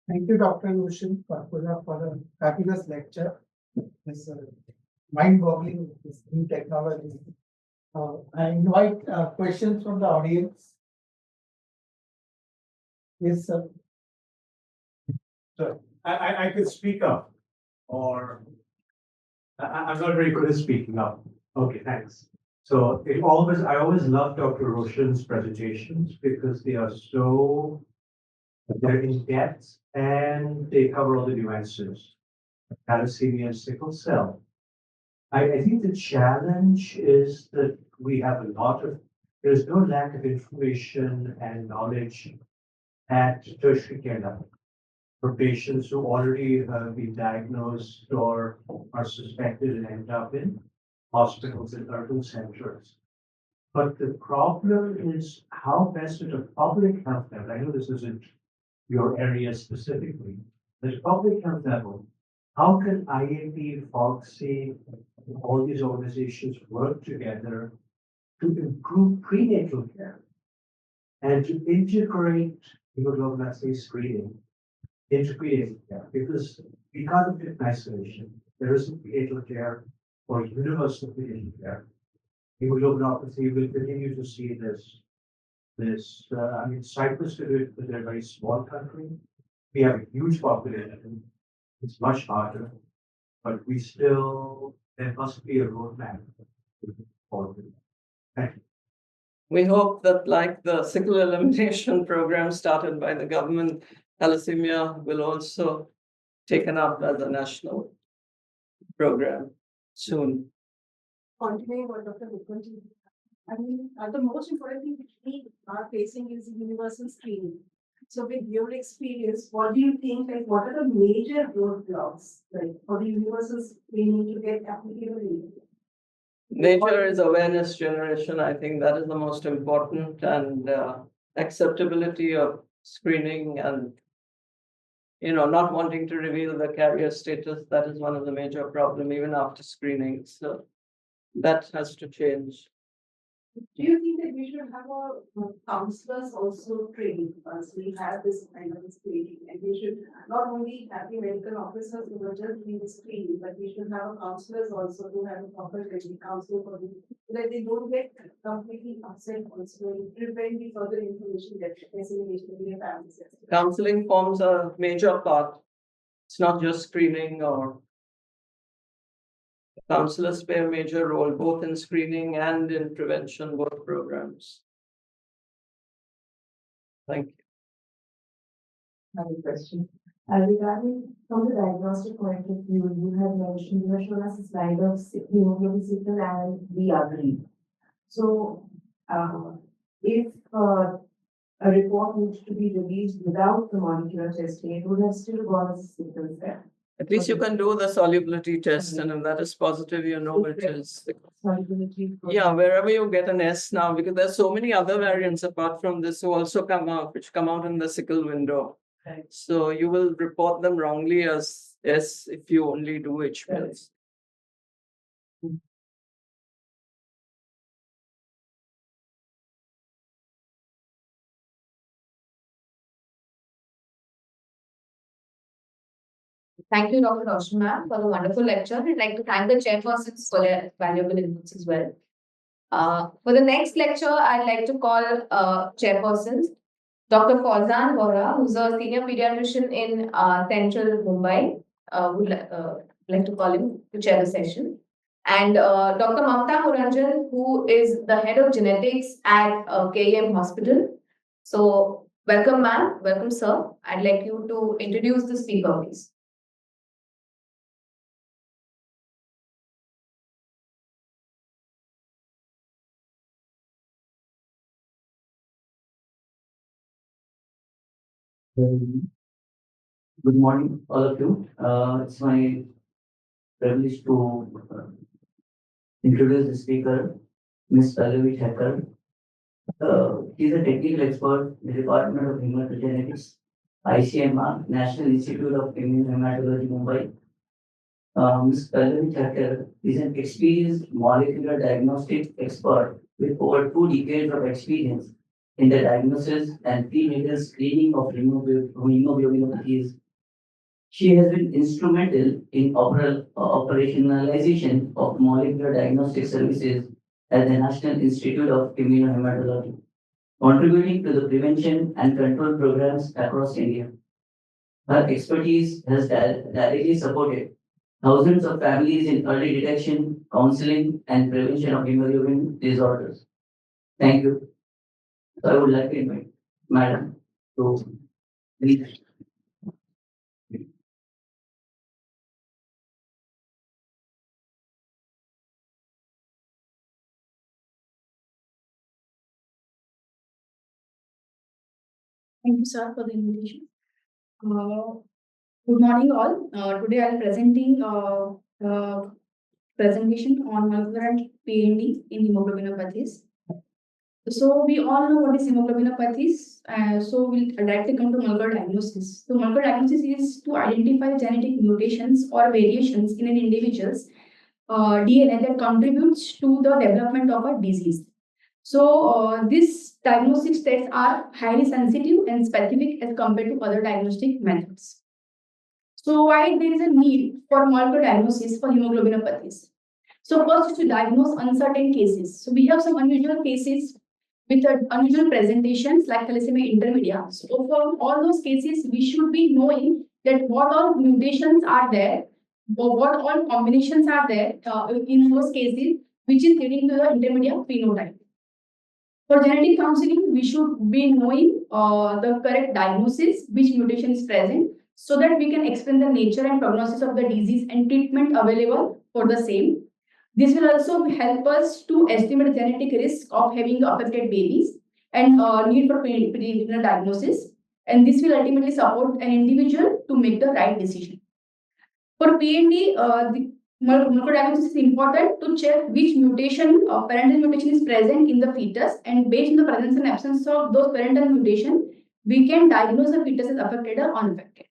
Thank you, Dr. Roshan, for a fabulous lecture. It's mind-boggling, this new technology. I invite questions from the audience. Yes, sir. So I could speak up, or I'm not very good at speaking up. Okay, thanks. So I always love Dr. Roshan's presentations because they are so They're in depth and they cover all the nuances. Thalassemia sickle cell. I think the challenge is that we have a lot of, there's no lack of information and knowledge at tertiary care level for patients who already have been diagnosed or are suspected and end up in hospitals and urban centers. But the problem is how best at a public health level, I know this isn't your area specifically, but at public health level, how can IAP, FOGSI, all these organizations work together to improve prenatal care and to integrate hemoglobinopathy screening into prenatal care? Because we can't do it in isolation. There isn't prenatal care or universal prenatal care. Hemoglobinopathy will continue to see I mean, Cyprus did it, but they're a very small country. We have a huge population. It's much harder, but there must be a roadmap forward. Thank you. We hope that, like the sickle elimination program started by the government, thalassemia will also taken up as a national program soon. Continuing what Dr. Vikram, I mean, the most important thing which we are facing is universal screening. So with your experience, what do you think, like, what are the major roadblocks, like, for the universal screening to get applicable? Major is awareness generation. I think that is the most important, and acceptability of screening, and not wanting to reveal the carrier status. That is one of the major problems even after screening. So that has to change. Do you think that we should have counselors also trained once we have this kind of screening? And we should not only have the medical officers who are just doing the screening, but we should have counselors also who have a proper training counsel for them, so that they don't get completely upset also and prevent the further information dissemination in their families. Counseling forms a major part. It's not just screening, or counselors play a major role both in screening and in prevention, both programs. Thank you. I have a question. Regarding from the diagnostic point of view, you have shown us a slide of hemoglobin sickle, and we agree. So, if a report needs to be released without the molecular testing, it would have still gone as sickle cell. At least you can do the solubility test, and if that is positive, which is. Solubility. Yeah, wherever you get an S now, because there's so many other variants apart from this who also come out, which come out in the sickle window. Right. So you will report them wrongly as S if you only do HPLC. Thank you, Dr. Roshan ma'am, for the wonderful lecture. I'd like to thank the chairpersons for their valuable inputs as well. For the next lecture, I'd like to call chairpersons Dr. Fauzan Vora, who's a senior pediatrician in central Mumbai. Would like to call him to chair the session. And Dr. Mamta Muranjan, who is the head of genetics at KEM Hospital. So, welcome, ma'am. Welcome, sir. I'd like you to introduce the speaker, please. Good morning, all of you. It's my privilege to introduce the speaker, Ms. Pallavi Thakkar. She's a technical expert in the Department of Hematogenetics, ICMR, National Institute of Immunohematology, Mumbai. Ms. Pallavi Thakkar is an experienced molecular diagnostic expert with over 2 decades of experience in the diagnosis and prenatal screening of hemoglobinopathies. She has been instrumental in operationalization of molecular diagnostic services at the National Institute of Immunohematology, contributing to the prevention and control programs across India. Her expertise has directly supported thousands of families in early detection, counseling, and prevention of hemoglobin disorders. Thank you. So I would like to invite Madam to Thank you, sir, for the invitation. Good morning, all. Today I'll presenting presentation on molecular PND in hemoglobinopathies. So we all know what is hemoglobinopathies. So we'll directly come to molecular diagnosis. So molecular diagnosis is to identify genetic mutations or variations in an individual's DNA that contributes to the development of a disease. So these diagnostic tests are highly sensitive and specific as compared to other diagnostic methods. So why there is a need for molecular diagnosis for hemoglobinopathies? So first is to diagnose uncertain cases. So we have some unusual cases with unusual presentations like thalassemia intermedia. So for all those cases, we should be knowing that what all mutations are there, or what all combinations are there in those cases, which is leading to the intermediate phenotype. For genetic counseling, we should be knowing the correct diagnosis, which mutation is present, so that we can explain the nature and prognosis of the disease and treatment available for the same. This will also help us to estimate the genetic risk of having affected babies and need for prenatal diagnosis. And this will ultimately support an individual to make the right decision. For PND, the molecular diagnosis is important to check which mutation, parental mutation is present in the fetus, and based on the presence and absence of those parental mutation, we can diagnose the fetus as affected or unaffected.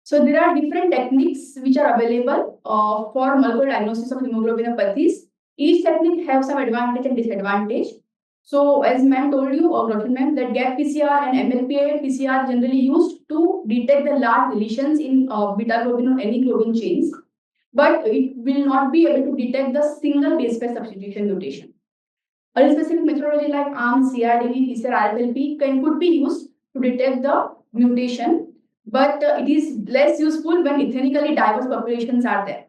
So there are different techniques which are available for molecular diagnosis of hemoglobinopathies. Each technique has some advantage and disadvantage. So as ma'am told you, or Roshan ma'am, that gap PCR and MLPA PCR generally used to detect the large deletions in beta globin or any globin chains, but it will not be able to detect the single base pair substitution mutation. A specific methodology like ARM, CRDV, PCR, RFLP could be used to detect the mutation, but it is less useful when ethnically diverse populations are there.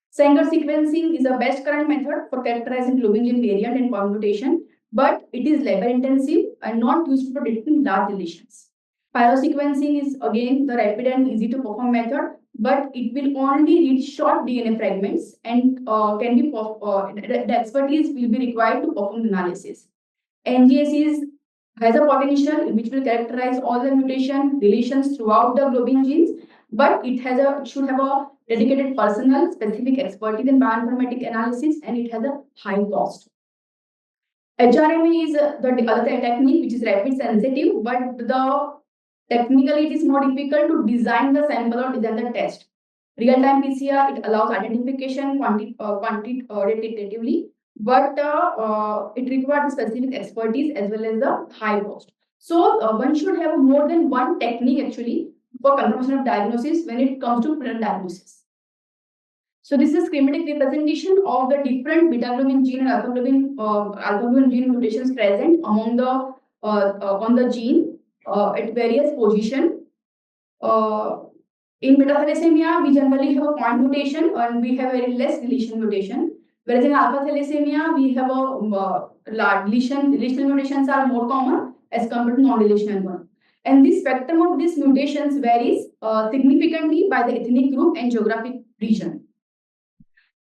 Sanger sequencing is the best current method for characterizing globin gene variant and permutation, but it is labor intensive and not used for detecting large deletions. Pyrosequencing is again the rapid and easy to perform method, but it will only read short DNA fragments and the expertise will be required to perform the analysis. NGS has a potential which will characterize all the mutation deletions throughout the globin genes, but it should have a dedicated personnel, specific expertise in bioinformatic analysis, and it has a high cost. HRMA is the other technique which is rapid sensitive, but technically it is more difficult to design the sample or design the test. Real-time PCR, it allows identification quantitatively, but it requires specific expertise as well as the high cost. So one should have more than one technique actually for confirmation of diagnosis when it comes to prenatal diagnosis. So this is schematic representation of the different beta globin gene and alpha globin gene mutations present among the on the gene at various position. In beta thalassemia, we generally have a point mutation and we have very less deletion mutation. Whereas in alpha thalassemia, we have a large deletion. Deletional mutations are more common as compared to non-deletional one. And this spectrum of these mutations varies significantly by the ethnic group and geographic region.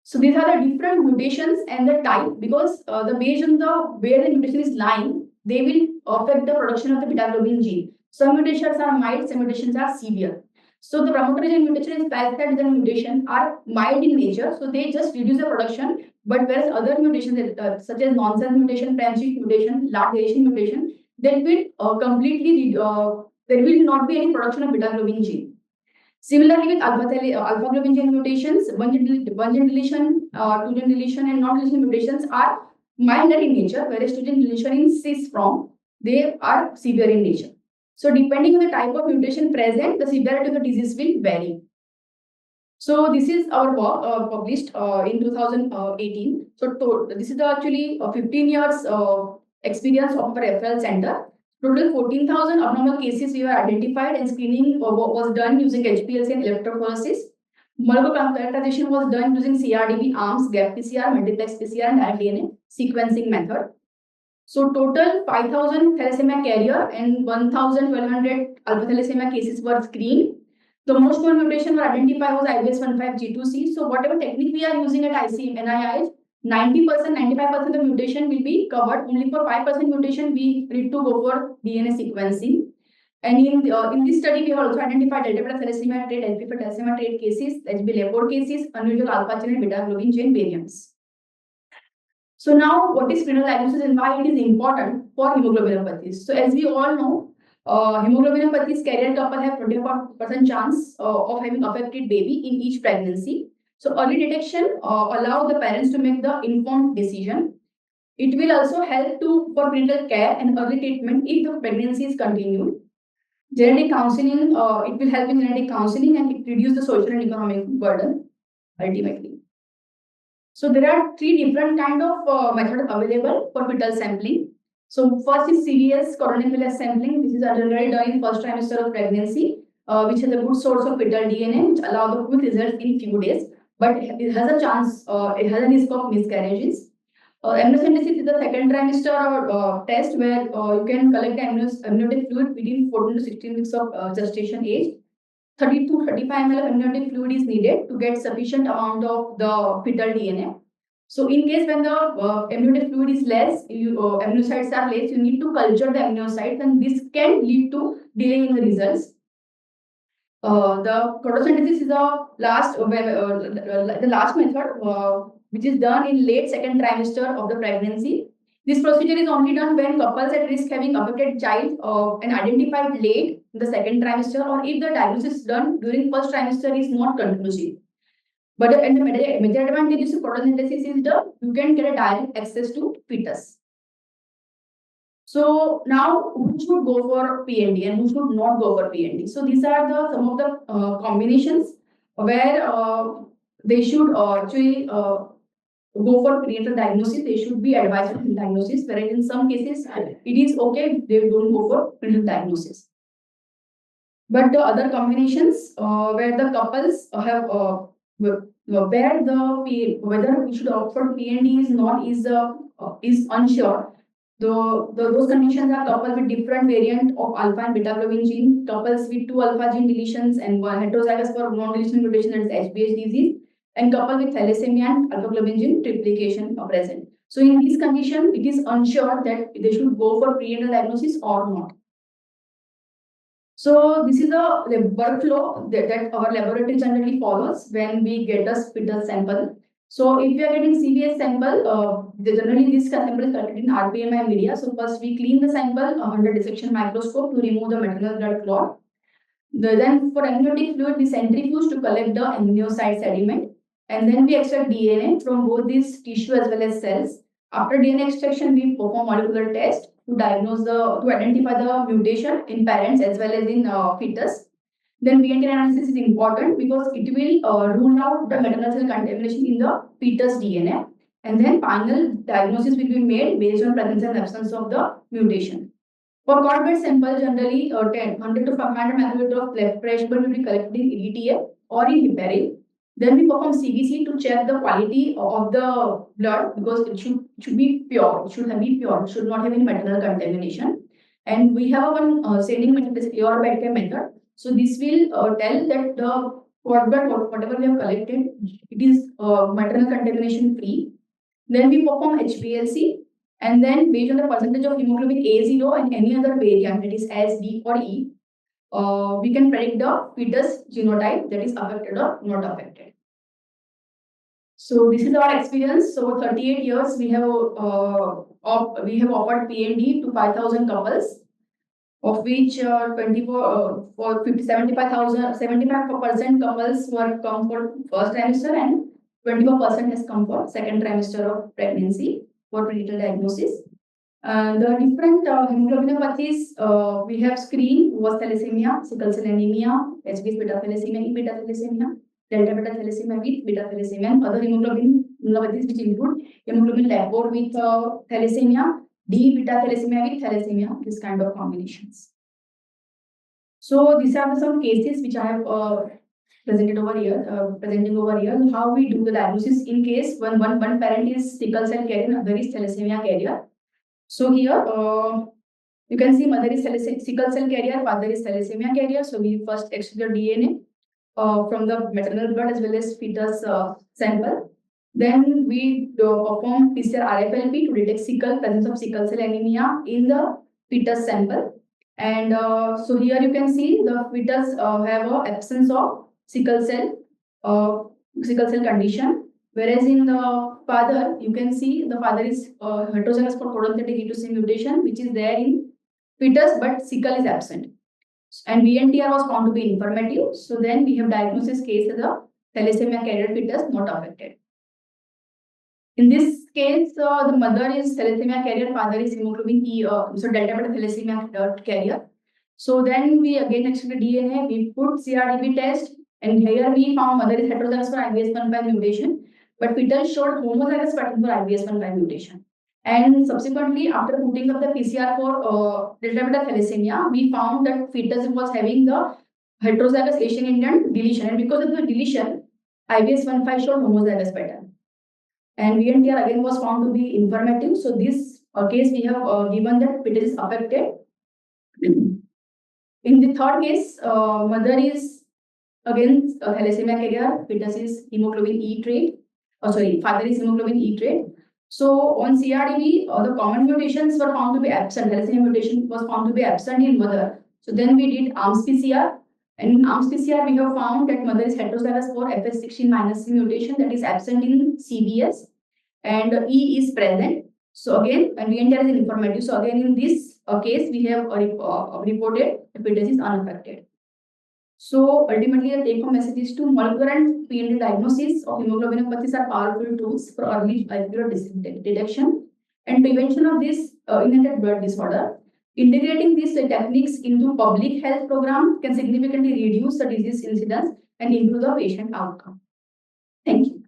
So these are the different mutations and the type, because based on where the mutation is lying, they will affect the production of the beta globin gene. Some mutations are mild, some mutations are severe. So the promoter gene mutation and parasite mutation are mild in nature, so they just reduce the production. But whereas other mutations such as nonsense mutation, French mutation, large deletion mutation, that will completely there will not be any production of beta globin gene. Similarly, with alpha globin gene mutations, one gene deletion, two gene deletion, and non-deletion mutations are milder in nature, whereas two gene deletion in cis form, they are severe in nature. So, depending on the type of mutation present, the severity of the disease will vary. So, this is our work published in 2018. So, this is actually 15 years experience of a referral center. Total 14,000 abnormal cases we were identified, and screening was done using HPLC and electrophoresis. Molecular characterization was done using CRDV, ARMS, gap PCR, multiplex PCR, and direct DNA sequencing method. So total 5,000 thalassemia carrier and 1,200 alpha thalassemia cases were screened. The most common mutation were identified was IBS15G2C. So whatever technique we are using at NIH, 90%, 95% of mutation will be covered. Only for 5% mutation, we need to go for DNA sequencing. And in this study, we have also identified delta beta thalassemia trait, HB for thalassemia trait cases, HB cases, unusual alpha chain and beta globin chain variants. So now, what is prenatal diagnosis and why it is important for hemoglobinopathies? So as we all know, hemoglobinopathies carrier couple have 24% chance of having affected baby in each pregnancy. So early detection allow the parents to make the informed decision. It will also help for prenatal care and early treatment if the pregnancy is continued. Genetic counseling, it will help in genetic counseling and it reduce the social and economic burden ultimately. So there are three different kind of methods available for fetal sampling. So first is CVS coronary villus sampling. This is generally done in first trimester of pregnancy, which has a good source of fetal DNA, which allow the quick results in few days, but it has a chance, it has a risk of miscarriages. Amniocentesis is the second trimester test where you can collect the amniotic fluid between 14 to 16 weeks of gestation age. 30 to 35 ml of amniotic fluid is needed to get sufficient amount of the fetal DNA. So in case when the amniotic fluid is less, amniocytes are less, you need to culture the amniocytes and this can lead to delay in the results. The photosynthesis is the last method which is done in late second trimester of the pregnancy. This procedure is only done when couples at risk having affected child and identified late in the second trimester, or if the diagnosis done during first trimester is not conclusive. But the major advantage of photosynthesis is you can get a direct access to fetus. So now, who should go for PND and who should not go for PND? So these are some of the combinations where they should actually go for prenatal diagnosis. They should be advised for diagnosis, whereas in some cases it is okay if they don't go for prenatal diagnosis. But the other combinations where the couples have whether we should opt for PND is unsure. Those conditions are couples with different variant of alpha and beta globin gene, couples with 2 alpha gene deletions and one heterozygous for non-deletion mutation, that is HBH disease, and couple with thalassemia and alpha globin gene triplication are present. So in this condition, it is unsure that they should go for prenatal diagnosis or not. So this is the workflow that our laboratory generally follows when we get a fetal sample. So if we are getting CVS sample, generally this sample is collected in RPMI media. So first we clean the sample under dissection microscope to remove the maternal blood clot. Then for amniotic fluid, we centrifuge to collect the amniocyte sediment. And then we extract DNA from both these tissue as well as cells. After DNA extraction, we perform molecular test to identify the mutation in parents as well as in fetus. Then BNT analysis is important because it will rule out the maternal cell contamination in the fetus DNA. And then final diagnosis will be made based on presence and absence of the mutation. For cord bed sample, generally 100 to 500 microliter of fresh blood will be collected in EDTA or in heparin. Then we perform CBC to check the quality of the blood because it should be pure. It should be pure. It should not have any maternal contamination. And we have one staining method, this AR bed method. So this will tell that the cord blood, whatever we have collected, it is maternal contamination free. Then we perform HPLC. And then based on the percentage of hemoglobin A0 and any other variant, that is S, D or E, we can predict the fetus genotype that is affected or not affected. So this is our experience. So 38 years we have offered PND to 5,000 couples, of which 75% couples were come for first trimester and 24% has come for second trimester of pregnancy for prenatal diagnosis. The different hemoglobinopathies we have screened was thalassemia, sickle cell anemia, HBs beta thalassemia, E beta thalassemia, delta beta thalassemia with beta thalassemia, and other hemoglobinopathies which include hemoglobin lab with thalassemia, D beta thalassemia with thalassemia, this kind of combinations. So these are some cases which I have presenting over here, how we do the diagnosis in case when one parent is sickle cell carrier and other is thalassemia carrier. So here, you can see mother is sickle cell carrier, father is thalassemia carrier. So we first extract the DNA from the maternal blood as well as fetus sample. Then we perform PCR RFLP to detect presence of sickle cell anemia in the fetus sample. And so here you can see the fetus have a absence of sickle cell condition. Whereas in the father, you can see the father is heterozygous for codon 30 E2C mutation, which is there in fetus, but sickle is absent. And VNTR was found to be informative. So then we have diagnosed this case as a thalassemia carrier fetus not affected. In this case, the mother is thalassemia carrier, father is hemoglobin E, so delta beta thalassemia carrier. So then we again extract DNA, we put CRDB test, and here we found mother is heterozygous for IVS15 mutation, but fetal showed homozygous pattern for IVS15 mutation. And subsequently, after putting up the PCR for delta beta thalassemia, we found that fetus was having the heterozygous Asian Indian deletion, and because of the deletion, IVS15 showed homozygous pattern. And VNTR again was found to be informative. So this case we have given that fetus is affected. In the third case, mother is again thalassemia carrier, fetus is hemoglobin E trait. Father is hemoglobin E trait. So on CRDB, the common mutations were found to be absent. Thalassemia mutation was found to be absent in mother. So then we did ARMS PCR. And in ARMS PCR, we have found that mother is heterozygous for FS16-C mutation that is absent in CBS, and E is present. So again, and VNTR is informative. So again, in this case, we have reported the fetus is unaffected. So ultimately, the take-home message is to molecular and PND diagnosis of hemoglobinopathies are powerful tools for early accurate detection and prevention of this inherited blood disorder. Integrating these techniques into public health program can significantly reduce the disease incidence and improve the patient outcome. Thank you.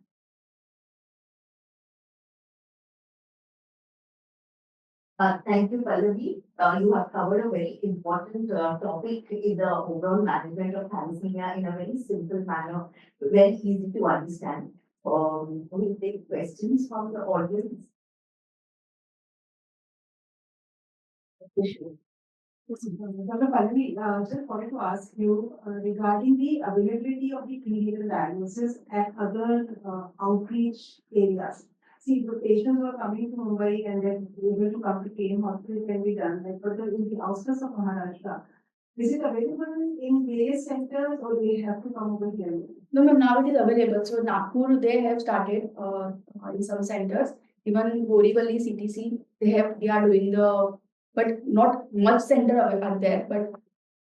Thank you, Pallavi. You have covered a very important topic in the overall management of thalassemia in a very simple manner, very easy to understand. We take questions from the audience. Dr. Pallavi, just wanted to ask you regarding the availability of the prenatal diagnosis at other outreach areas. See, the patients who are coming to Mumbai and they're able to come to KM hospital can be done, like, but in the outskirts of Maharashtra, is it available in various centers or they have to come over here? No, ma'am, now it is available. So Nagpur, they have started in some centers. Even Borivali, CTC, they are doing but not much center are there. But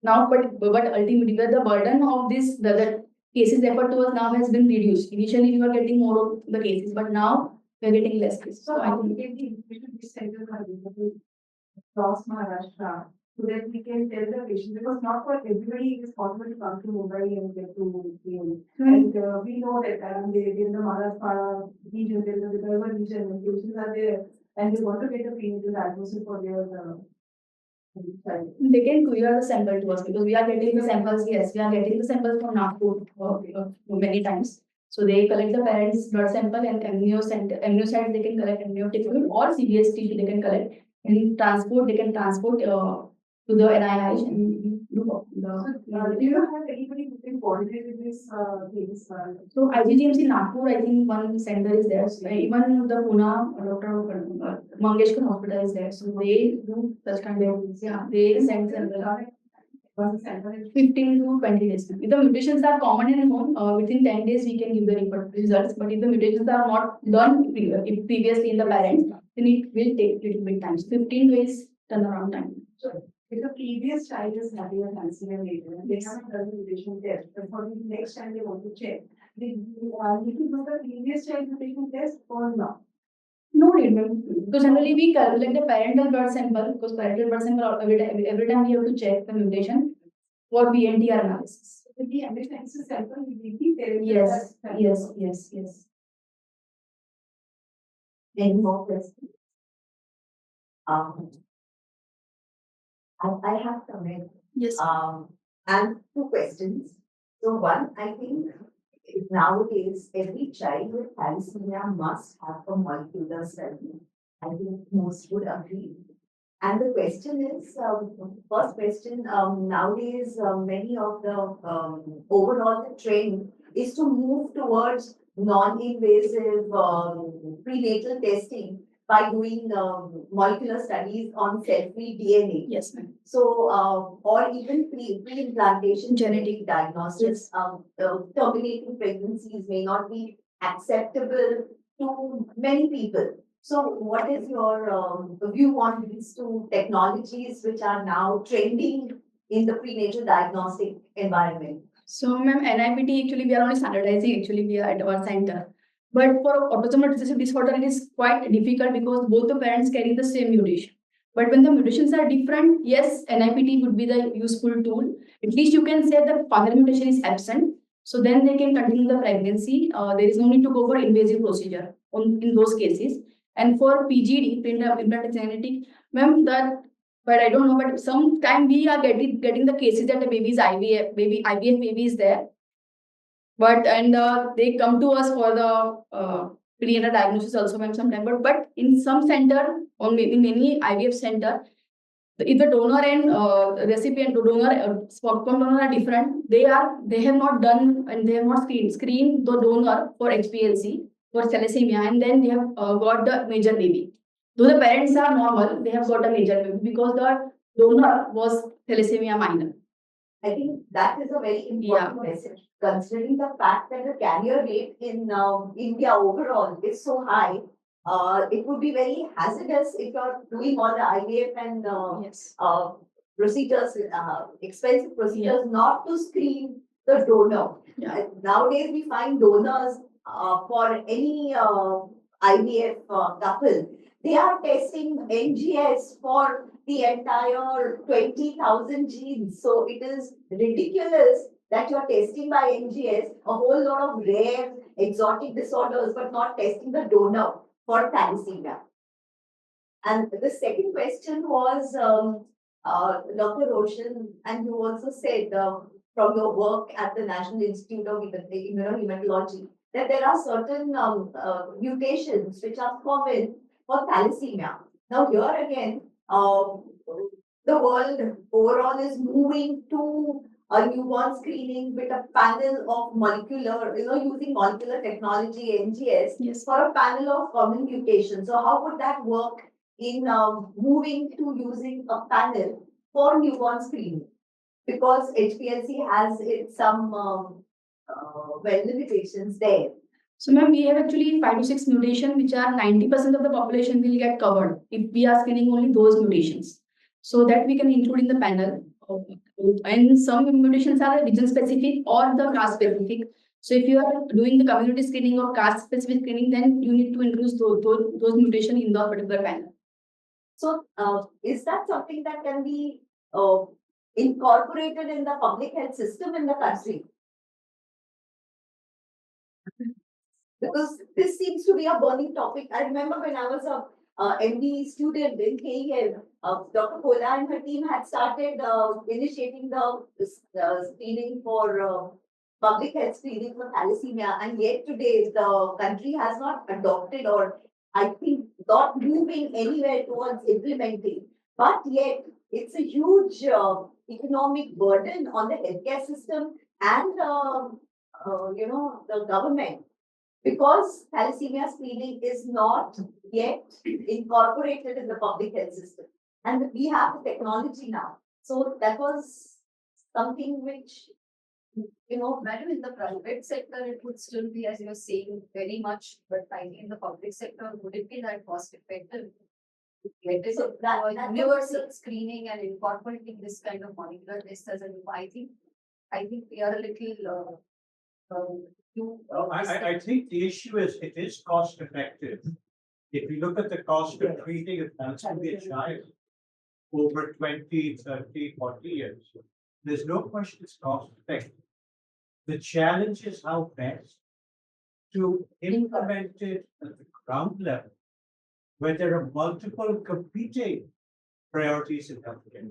now, but ultimately, the burden of the cases referred to us now has been reduced. Initially, we were getting more of the cases, but now we are getting less cases. So I think these centers are available across Maharashtra so that we can tell the patient, because not for everybody it is possible to come to Mumbai and get to KM. And we know that in the Maharashtra region, there is a Vidarbha region, and patients are there and they want to get a prenatal diagnosis for their child. They can clear the sample to us because we are getting the samples. Yes, we are getting the samples from Nagpur many times. So they collect the parents' blood sample and amniocytes they can collect, amniotic fluid or CBS tissue they can collect. And they can transport to the NIH and do do you have anybody who can coordinate with this things? So IGGMC Nagpur, I think one center is there. So even the Pune, Dr. Mangeshkar Hospital is there. So they do such kind of things. Yeah, they send sample. 15 to 20 days. If the mutations are common and known, within 10 days we can give the results. But if the mutations are not done previously in the parents, then it will take little bit time. So 15 days turnaround time. So if the previous child is having a thalassemia later and they haven't done the mutation test, but for the next time they want to check, they need to do the previous child mutation test or not? No need, because generally we calculate the parental blood sample because parental blood sample every time we have to check the mutation for VNTR analysis. So the analysis sample will be the Yes. Any more questions? I have comment. Yes. And two questions. So one, I think nowadays every child with thalassemia must have a molecular study. I think most would agree. And the question is, first question, nowadays, many of the overall the trend is to move towards non-invasive prenatal testing by doing molecular studies on cell-free DNA. Yes, ma'am. So, or even pre-implantation genetic diagnostics, terminating pregnancies may not be acceptable to many people. So what is your view on these two technologies which are now trending in the prenatal diagnostic environment? So, ma'am, NIPT actually we are only standardizing actually we are at our center. But for autosomal recessive disorder, it is quite difficult because both the parents carry the same mutation. But when the mutations are different, yes, NIPT would be the useful tool. At least you can say the father mutation is absent. So then they can continue the pregnancy. There is no need to go for invasive procedure in those cases. And for PGD, implanted genetic, ma'am, that but I don't know. But sometime we are getting the cases that the baby's IVF baby is there, but and they come to us for the prenatal diagnosis also, ma'am. Sometime, but in some center or maybe many IVF center, if the donor and recipient donor sperm donor are different, they have not done and they have not screened the donor for HPLC for thalassemia, and then they have got the major baby. Though the parents are normal, they have got a major baby because the donor was thalassemia minor. I think that is a very important message, considering the fact that the carrier rate in India overall is so high. It would be very hazardous if you're doing all the IVF and procedures, expensive procedures, not to screen the donor. Nowadays, we find donors for any IVF couple. They are testing NGS for the entire 20,000 genes. So it is ridiculous that you're testing by NGS a whole lot of rare exotic disorders, but not testing the donor for thalassemia. And the second question was, Dr. Roshan, and you also said from your work at the National Institute of Immunohematology that there are certain mutations which are common for thalassemia. Now here again, the world overall is moving to a newborn screening with a panel of molecular, using molecular technology, NGS, for a panel of common mutations. So how would that work in moving to using a panel for newborn screening? Because HPLC has some limitations there. So, ma'am, we have actually 5 to 6 mutations, which are 90% of the population will get covered if we are screening only those mutations. So that we can include in the panel. And some mutations are region specific or the caste specific. So if you are doing the community screening or caste specific screening, then you need to include those mutations in the particular panel. So is that something that can be incorporated in the public health system in the country? Because this seems to be a burning topic. I remember when I was a MD student in KEL, Dr. Kola and her team had started initiating the screening for public health screening for thalassemia, and yet today the country has not adopted, or I think not moving anywhere towards implementing. But yet it's a huge economic burden on the healthcare system and the government, because thalassemia screening is not yet incorporated in the public health system. And we have the technology now. So that was something which, Madam, in the private sector, it would still be, as you were saying, very much, but I think in the public sector, would it be that cost effective? It is a universal screening and incorporating this kind of molecular test as a new, I think we are a little I think the issue is it is cost effective. If you look at the cost of treating a thalassemia child over 20, 30, 40 years, there's no question it's cost effective. The challenge is how best to implement it at the ground level, where there are multiple competing priorities in healthcare.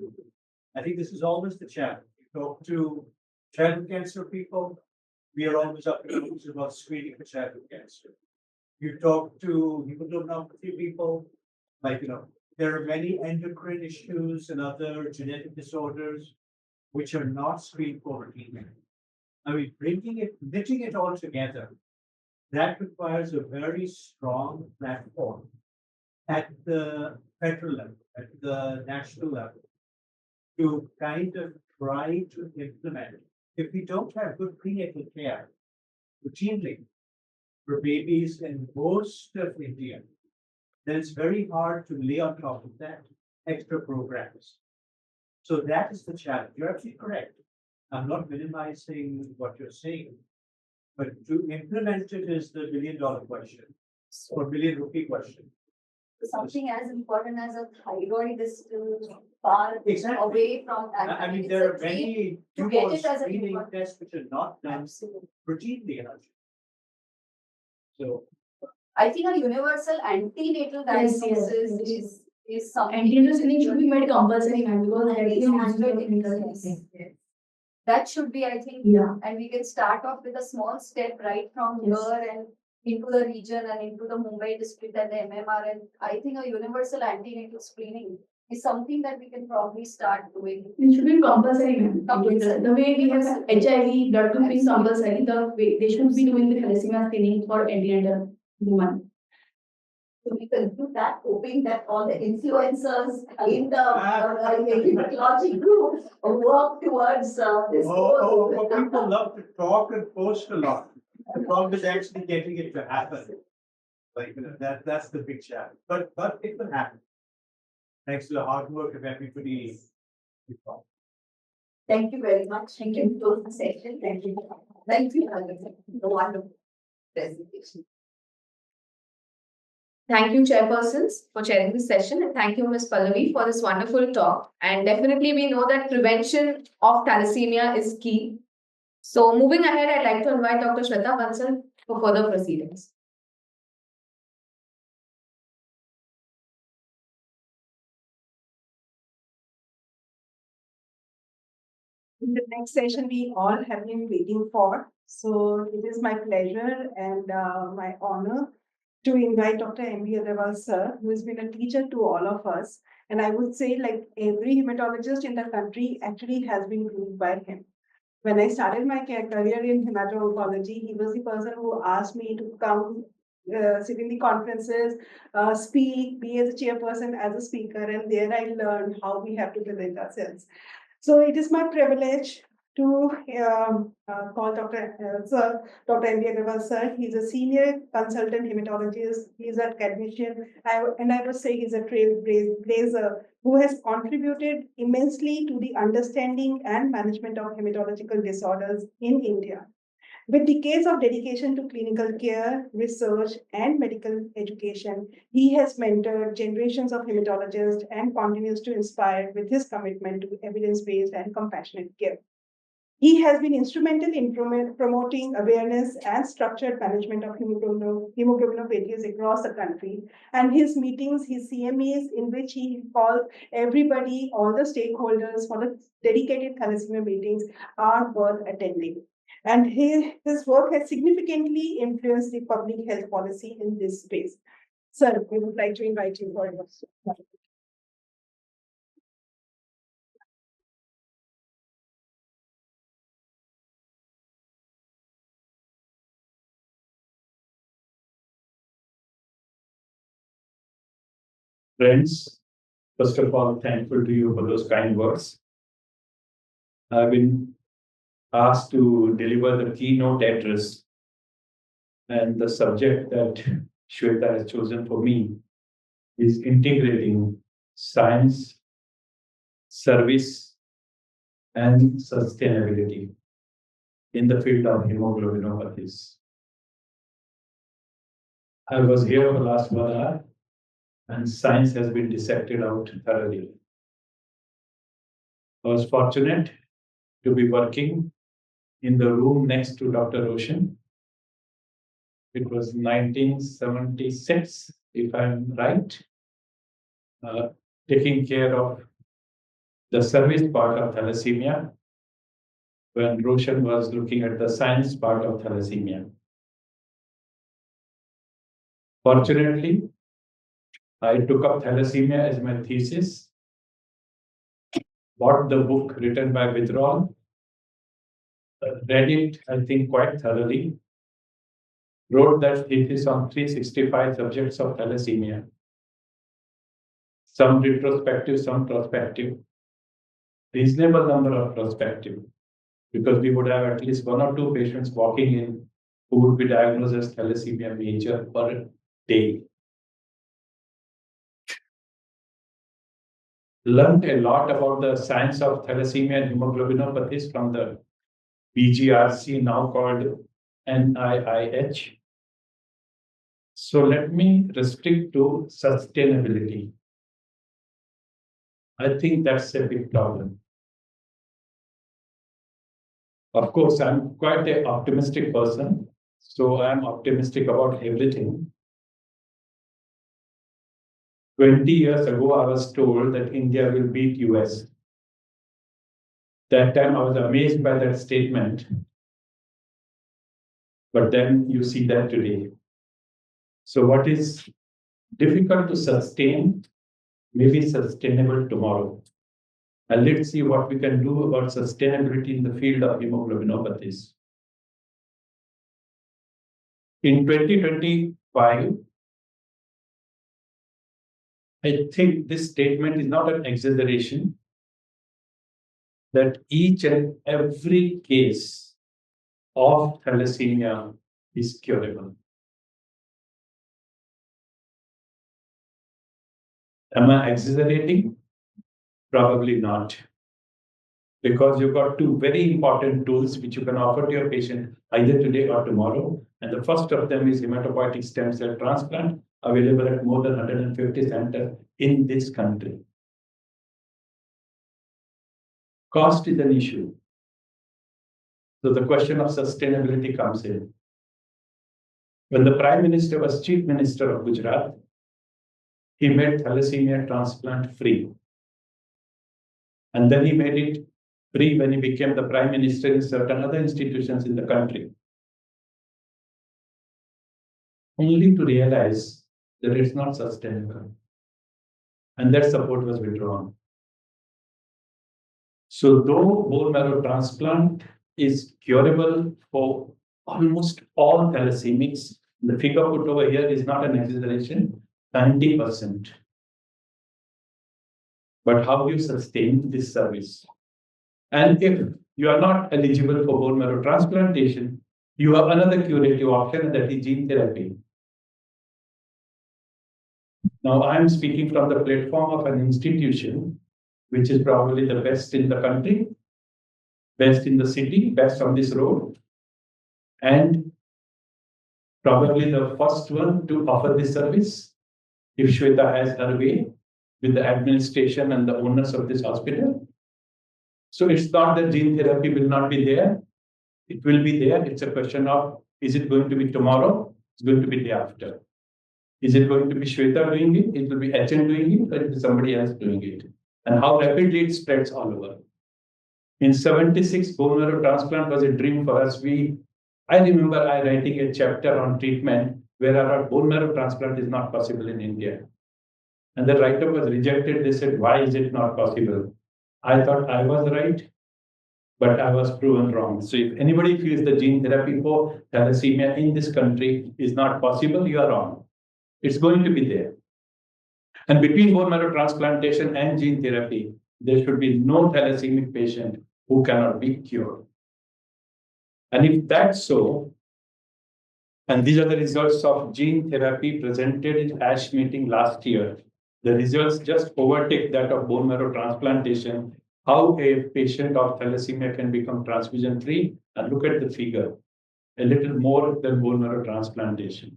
I think this is always the challenge. You talk to childhood cancer people, we are always up against about screening for childhood cancer. You talk to hemoglobinopathy people, There are many endocrine issues and other genetic disorders which are not screened for routinely. I mean, knitting it all together, that requires a very strong platform at the federal level, at the national level, to kind of try to implement. If we don't have good prenatal care routinely for babies in most of India, then it's very hard to lay on top of that extra programs. So that is the challenge. You're absolutely correct. I'm not minimizing what you're saying, but to implement it is the $1 billion question or billion rupee question. Something as important as a thyroid is still far Exactly. away from that. I mean, It's there a are dream many to get newborn it as a screening newborn. tests which are not done routinely in our country. So I think a universal antenatal Yes, diagnosis yes. is something. Antenatal screening should be made compulsory, ma'am, because that At is least used 100 for clinical yes, testing. yes. That should be, I think, Yeah. and we can start off with a small step right from Yes. here and into the region and into the Mumbai district and the MMR. And I think a universal antenatal screening is something that we can probably start doing. It should be compulsory, ma'am. Compulsory. The way we have HIV, blood group being compulsory, the way they should be doing the thalassemia screening for antenatal women. So we conclude that, hoping that all the influencers in the hematology group work towards this goal. People love to talk and post a lot. The problem is actually getting it to happen. Like, that's the big challenge. But it will happen. Thanks to the hard work of everybody. Thank you very much. Thank you for the session. Thank you. Thank you for the wonderful presentation. Thank you, chairpersons, for chairing this session, and thank you, Ms. Pallavi, for this wonderful talk. And definitely, we know that prevention of thalassemia is key. So, moving ahead, I'd like to invite Dr. Shweta Bansal for further proceedings. In the next session we all have been waiting for. So it is my pleasure and my honor to invite Dr. M.B. Agarwal sir, who has been a teacher to all of us. And I would say like every hematologist in the country actually has been groomed by him. When I started my career in hemato-oncology, he was the person who asked me to come sit in the conferences, speak, be as a chairperson, as a speaker, and there I learned how we have to present ourselves. So it is my privilege to call Dr. Dr. M.B. Agarwal sir. He's a senior consultant hematologist. He's an academician. And I would say he's a trailblazer who has contributed immensely to the understanding and management of hematological disorders in India. With decades of dedication to clinical care, research, and medical education, he has mentored generations of hematologists and continues to inspire with his commitment to evidence-based and compassionate care. He has been instrumental in promoting awareness and structured management of hemoglobinopathies across the country. And his meetings, his CMEs, in which he calls everybody, all the stakeholders for the dedicated thalassemia meetings, are worth attending. And his work has significantly influenced the public health policy in this space. Sir, we would like to invite you for your. Friends, first of all, thankful to you for those kind words. I've been asked to deliver the keynote address, and the subject that Shweta has chosen for me is integrating science, service, and sustainability in the field of hemoglobinopathies. I was here for the last 1 hour, and science has been dissected out thoroughly. I was fortunate to be working in the room next to Dr. Roshan. It was 1976, if I'm right, taking care of the service part of thalassemia when Roshan was looking at the science part of thalassemia. Fortunately, I took up thalassemia as my thesis, bought the book written by Withdrawal, read it, I think, quite thoroughly, wrote that thesis on 365 subjects of thalassemia, some retrospective, some prospective, reasonable number of prospective, because we would have at least 1 or 2 patients walking in who would be diagnosed as thalassemia major per day. Learned a lot about the science of thalassemia and hemoglobinopathies from the BGRC, now called NIIH. So let me restrict to sustainability. I think that's a big problem. Of course, I'm quite an optimistic person, so I'm optimistic about everything. 20 years ago, I was told that India will beat US. That time I was amazed by that statement. But then you see that today. So what is difficult to sustain may be sustainable tomorrow. And let's see what we can do about sustainability in the field of hemoglobinopathies. In 2025, I think this statement is not an exaggeration, that each and every case of thalassemia is curable. Am I exaggerating? Probably not. Because you've got 2 very important tools which you can offer to your patient either today or tomorrow. And the first of them is hematopoietic stem cell transplant, available at more than 150 centers in this country. Cost is an issue. So the question of sustainability comes in. When the Prime Minister was Chief Minister of Gujarat, he made thalassemia transplant free. And then he made it free when he became the Prime Minister in certain other institutions in the country. Only to realize that it's not sustainable. And that support was withdrawn. So though bone marrow transplant is curable for almost all thalassemics, the figure put over here is not an exaggeration, 90%. But how do you sustain this service? And if you are not eligible for bone marrow transplantation, you have another curative option, and that is gene therapy. Now, I am speaking from the platform of an institution which is probably the best in the country, best in the city, best on this road, and probably the first one to offer this service, if Shweta has her way, with the administration and the owners of this hospital. So it's not that gene therapy will not be there. It will be there. It's a question of, is it going to be tomorrow? It's going to be the day after. Is it going to be Shweta doing it? It will be HN doing it, or it will be somebody else doing it? And how rapidly it spreads all over. In 76, bone marrow transplant was a dream for us. I remember I writing a chapter on treatment where our bone marrow transplant is not possible in India. And the writer was rejected. They said, why is it not possible? I thought I was right, but I was proven wrong. So if anybody feels the gene therapy for thalassemia in this country is not possible, you are wrong. It's going to be there. And between bone marrow transplantation and gene therapy, there should be no thalassemic patient who cannot be cured. And if that's so, and these are the results of gene therapy presented in ASH meeting last year, the results just overtake that of bone marrow transplantation, how a patient of thalassemia can become transfusion free, and look at the figure, a little more than bone marrow transplantation.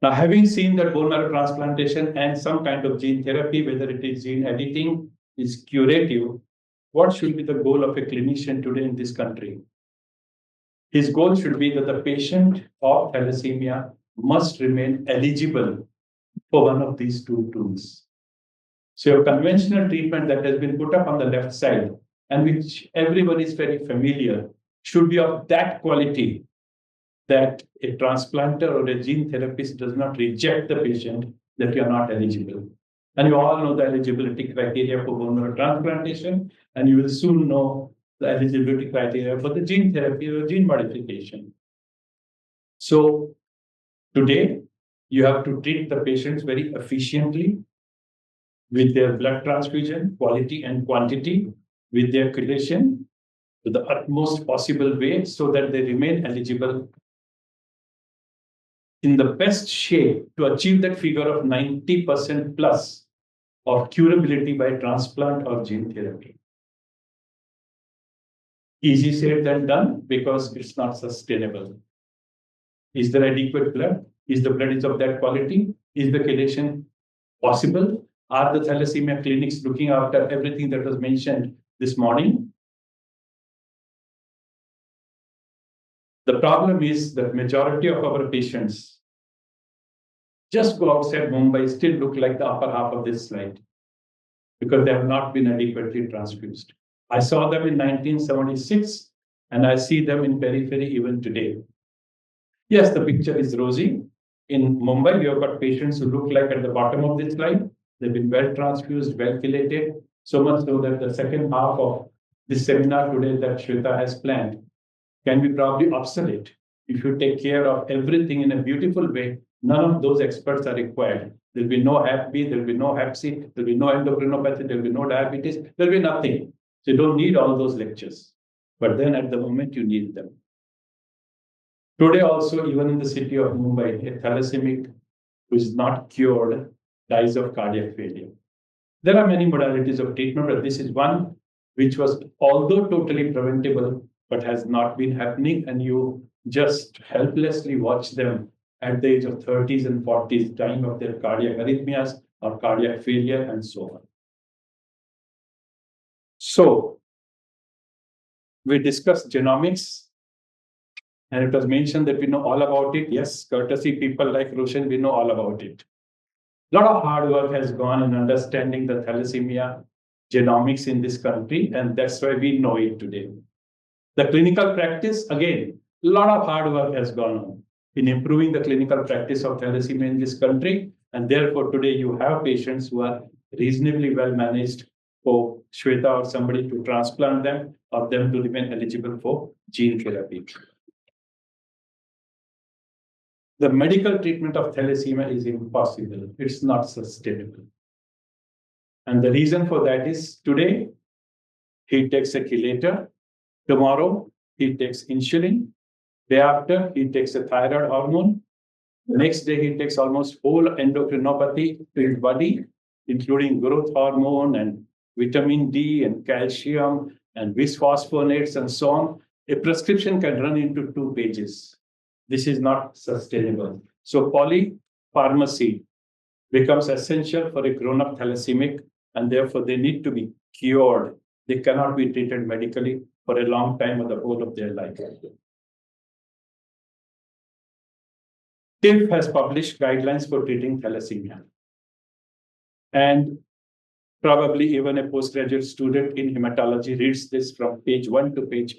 Now, having seen that bone marrow transplantation and some kind of gene therapy, whether it is gene editing, is curative, what should be the goal of a clinician today in this country? His goal should be that the patient of thalassemia must remain eligible for one of these 2 tools. So your conventional treatment that has been put up on the left side, and which everyone is very familiar, should be of that quality that a transplanter or a gene therapist does not reject the patient that you are not eligible. And you all know the eligibility criteria for bone marrow transplantation, and you will soon know the eligibility criteria for the gene therapy or gene modification. So today, you have to treat the patients very efficiently with their blood transfusion, quality and quantity, with their chelation to the utmost possible way so that they remain eligible in the best shape to achieve that figure of 90% plus of curability by transplant or gene therapy. Easy said than done because it's not sustainable. Is there adequate blood? Is the blood of that quality? Is the chelation possible? Are the thalassemia clinics looking after everything that was mentioned this morning? The problem is that majority of our patients just go outside Mumbai, still look like the upper half of this slide because they have not been adequately transfused. I saw them in 1976 and I see them in periphery even today. Yes, the picture is rosy. In Mumbai, you have got patients who look like at the bottom of this slide. They've been well transfused, well chelated, so much so that the second half of this seminar today that Shweta has planned can be probably obsolete. If you take care of everything in a beautiful way, none of those experts are required. There'll be no Hep B, there'll be no Hep C, there'll be no endocrinopathy, there'll be no diabetes, there'll be nothing. So you don't need all those lectures. But then at the moment, you need them. Today also, even in the city of Mumbai, a thalassemic who is not cured dies of cardiac failure. There are many modalities of treatment, but this is one which was, although totally preventable, but has not been happening, and you just helplessly watch them at the age of 30s and 40s dying of their cardiac arrhythmias or cardiac failure and so on. So, we discussed genomics, and it was mentioned that we know all about it. Yes, courtesy people like Roshan, we know all about it. A lot of hard work has gone in understanding the thalassemia genomics in this country, and that's why we know it today. The clinical practice, again, a lot of hard work has gone on in improving the clinical practice of thalassemia in this country, and therefore today you have patients who are reasonably well managed for Shweta or somebody to transplant them or them to remain eligible for gene therapy. The medical treatment of thalassemia is impossible. It's not sustainable. And the reason for that is today, he takes a chelator. Tomorrow, he takes insulin. Day after, he takes a thyroid hormone. The next day, he takes almost whole endocrinopathy to his body, including growth hormone and vitamin D and calcium and bisphosphonates and so on. A prescription can run into 2 pages. This is not sustainable. So polypharmacy becomes essential for a grown-up thalassemic, and therefore they need to be cured. They cannot be treated medically for a long time or the whole of their life. TIF has published guidelines for treating thalassemia. And probably even a postgraduate student in hematology reads this from page 1 to page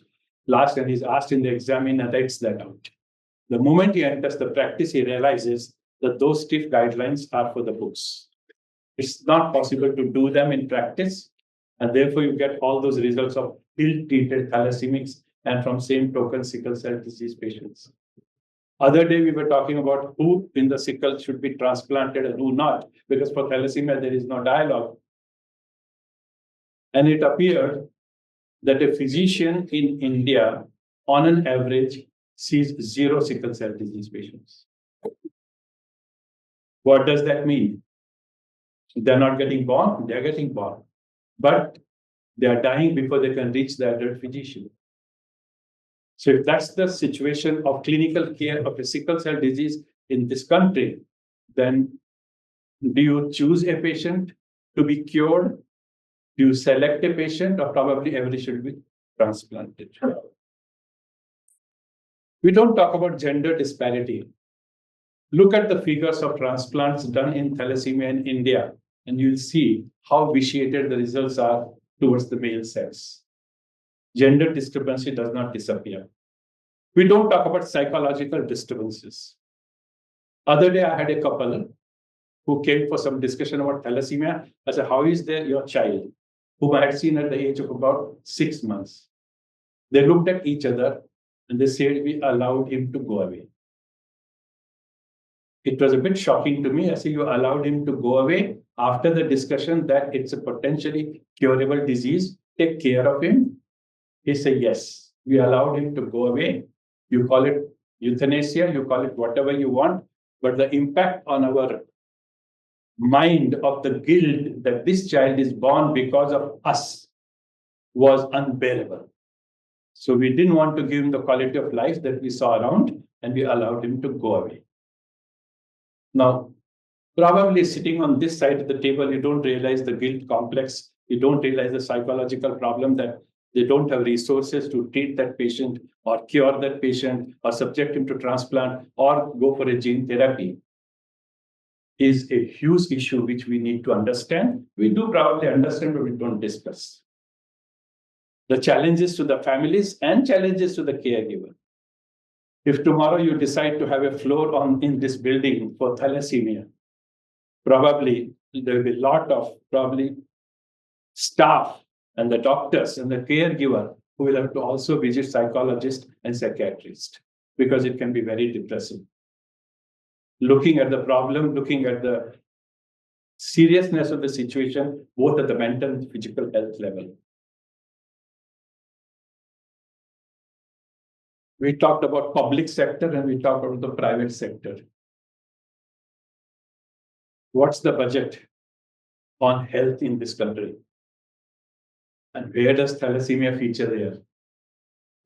last and is asked in the exam and writes that out. The moment he enters the practice, he realizes that those TIF guidelines are for the books. It's not possible to do them in practice, and therefore you get all those results of ill-treated thalassemics and from same token sickle cell disease patients. Other day we were talking about who in the sickle should be transplanted and who not, because for thalassemia there is no dialogue. And it appeared that a physician in India, on an average, sees 0 sickle cell disease patients. What does that mean? They're not getting born, they're getting born. But they are dying before they can reach the adult physician. So if that's the situation of clinical care of a sickle cell disease in this country, then do you choose a patient to be cured? Do you select a patient, or probably everybody should be transplanted? We don't talk about gender disparity. Look at the figures of transplants done in thalassemia in India, and you'll see how vitiated the results are towards the male sex. Gender discrepancy does not disappear. We don't talk about psychological disturbances. Other day, I had a couple who came for some discussion about thalassemia. I said, how is your child, whom I had seen at the age of about 6 months? They looked at each other and they said, we allowed him to go away. It was a bit shocking to me. I said, you allowed him to go away after the discussion that it's a potentially curable disease. Take care of him. He said, yes, we allowed him to go away. You call it euthanasia, you call it whatever you want, but the impact on our mind of the guilt that this child is born because of us was unbearable. So we didn't want to give him the quality of life that we saw around, and we allowed him to go away. Now, probably sitting on this side of the table, you don't realize the guilt complex. You don't realize the psychological problem that they don't have resources to treat that patient or cure that patient or subject him to transplant or go for a gene therapy is a huge issue which we need to understand. We do probably understand, but we don't discuss. The challenges to the families and challenges to the caregiver. If tomorrow you decide to have a floor in this building for thalassemia, probably there will be a lot of staff and the doctors and the caregiver who will have to also visit psychologists and psychiatrists because it can be very depressing. Looking at the problem, looking at the seriousness of the situation, both at the mental and physical health level. We talked about public sector and we talked about the private sector. What's the budget on health in this country? And where does thalassemia feature there?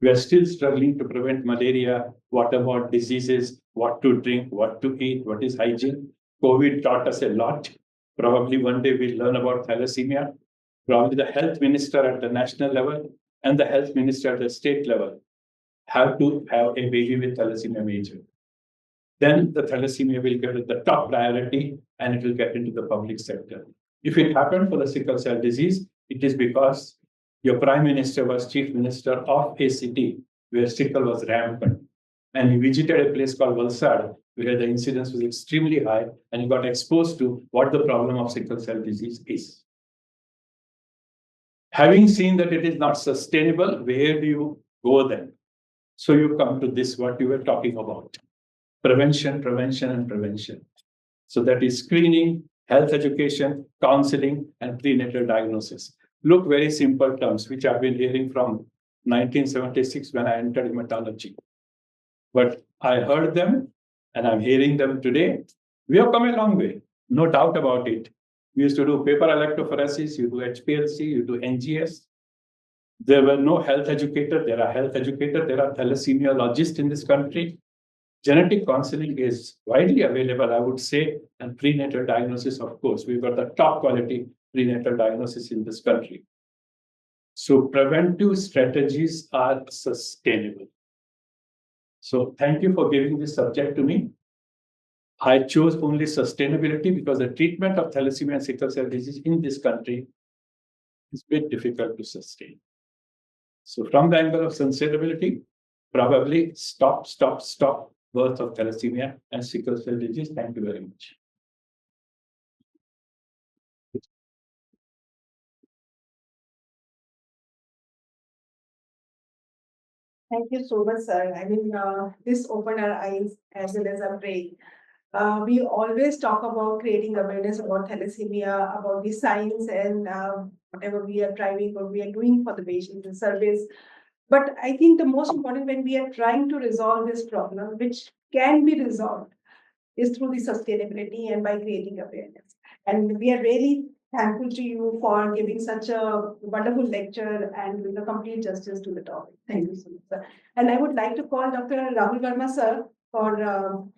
We are still struggling to prevent malaria, waterborne diseases, what to drink, what to eat, what is hygiene. COVID taught us a lot. Probably one day we'll learn about thalassemia. Probably the health minister at the national level and the health minister at the state level have to have a baby with thalassemia major. Then the thalassemia will get the top priority and it will get into the public sector. If it happened for the sickle cell disease, it is because your prime minister was chief minister of a city where sickle was rampant. And he visited a place called Valsad, where the incidence was extremely high, and he got exposed to what the problem of sickle cell disease is. Having seen that it is not sustainable, where do you go then? So you come to this, what you were talking about. Prevention, prevention, and prevention. So that is screening, health education, counseling, and prenatal diagnosis. Look, very simple terms, which I've been hearing from 1976 when I entered hematology. But I heard them, and I'm hearing them today. We have come a long way, no doubt about it. We used to do paper electrophoresis, you do HPLC, you do NGS. There were no health educators. There are health educators. There are thalassemiologists in this country. Genetic counseling is widely available, I would say, and prenatal diagnosis, of course. We've got the top quality prenatal diagnosis in this country. So preventive strategies are sustainable. So thank you for giving this subject to me. I chose only sustainability because the treatment of thalassemia and sickle cell disease in this country is a bit difficult to sustain. So from the angle of sustainability, probably stop birth of thalassemia and sickle cell disease. Thank you very much. Thank you so much, sir. I mean, this opened our eyes as well as our brain. We always talk about creating awareness about thalassemia, about the science and whatever we are driving or we are doing for the patients and surveys. But I think the most important when we are trying to resolve this problem, which can be resolved, is through the sustainability and by creating awareness. And we are really thankful to you for giving such a wonderful lecture and doing a complete justice to the topic. Thank you so much, sir. And I would like to call Dr. Rahul Verma, sir, for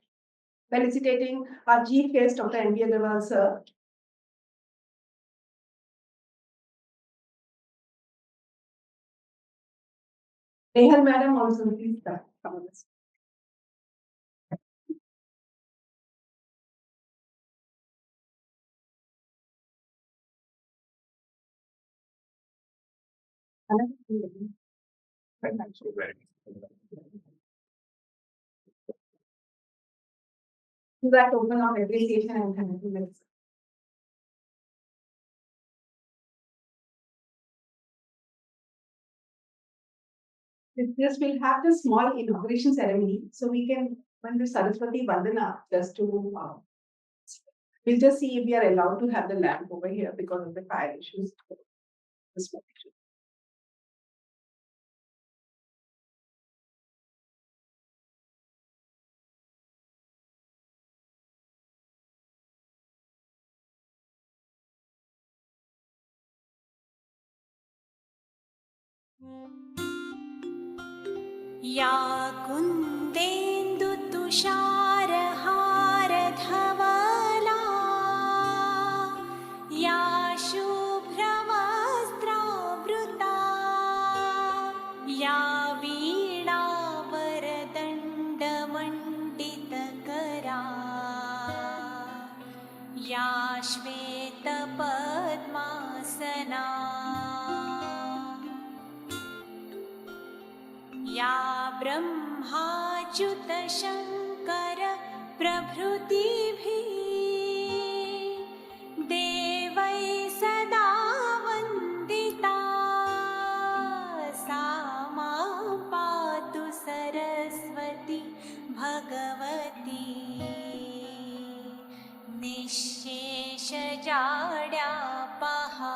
felicitating our chief guest, Dr. N.B. Agarwal, sir. Nehal, madam, also please come on this. Thank you so very much. that open on appreciation and thankfulness. With this, we'll have the small inauguration ceremony. So we can, when the Saraswati Vandana, just to, we'll just see if we are allowed to have the lamp over here because of the fire issues. This one. या कुन्देन्दुतुषारहारधवला या शुभ्रवस्त्रावृता या वीणावरदण्डमण्डितकरा या श्वेतपद्मासना या ब्रह्माच्युतशङ्कर प्रभृतिभिः देवैः सदा वन्दिता सा मां पातु सरस्वती भगवती निःशेषजाड्यापहा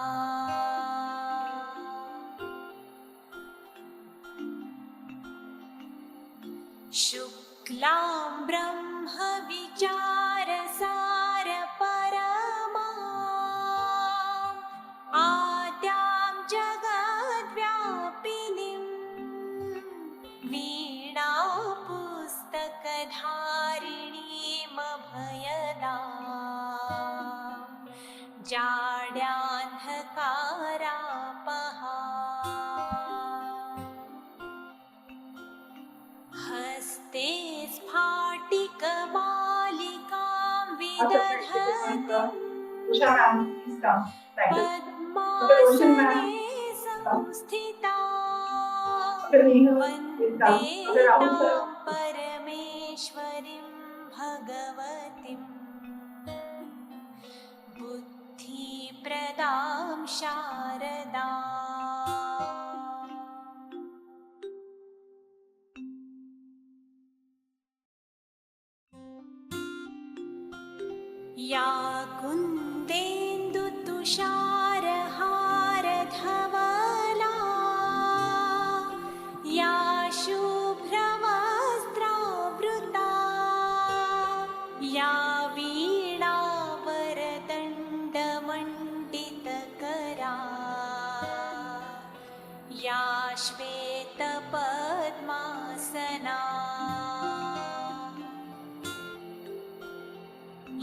शुक्लां ब्रह्मविचारसारपरमाम् आद्यां जगद्व्यापिनीं वीणापुस्तकधारिणीमभयदाम् जाड्यान्धकारापहा हस्ते स्फाटिकमालिकां विदधतीं पद्मासने संस्थितां वन्दे तां परमेश्वरीं भगवतीं बुद्धिप्रदां शारदाम् या कुन्देन्दुतुषारहारधवला या शुभ्रवस्त्रावृता या वीणावरदण्डमण्डितकरा या श्वेतपद्मासना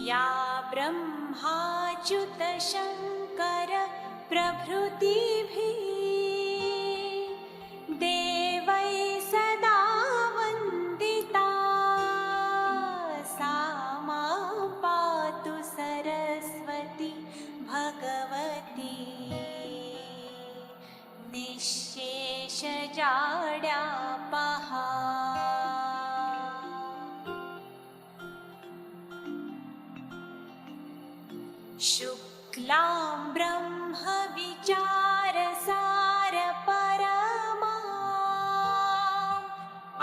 या ब्रह्माच्युतशङ्कर प्रभृतिभिः देवैः सदा वन्दिता सा मां पातु सरस्वती भगवती निःशेषजाड्यापहा शुक्लां ब्रह्मविचारसारपरमाम्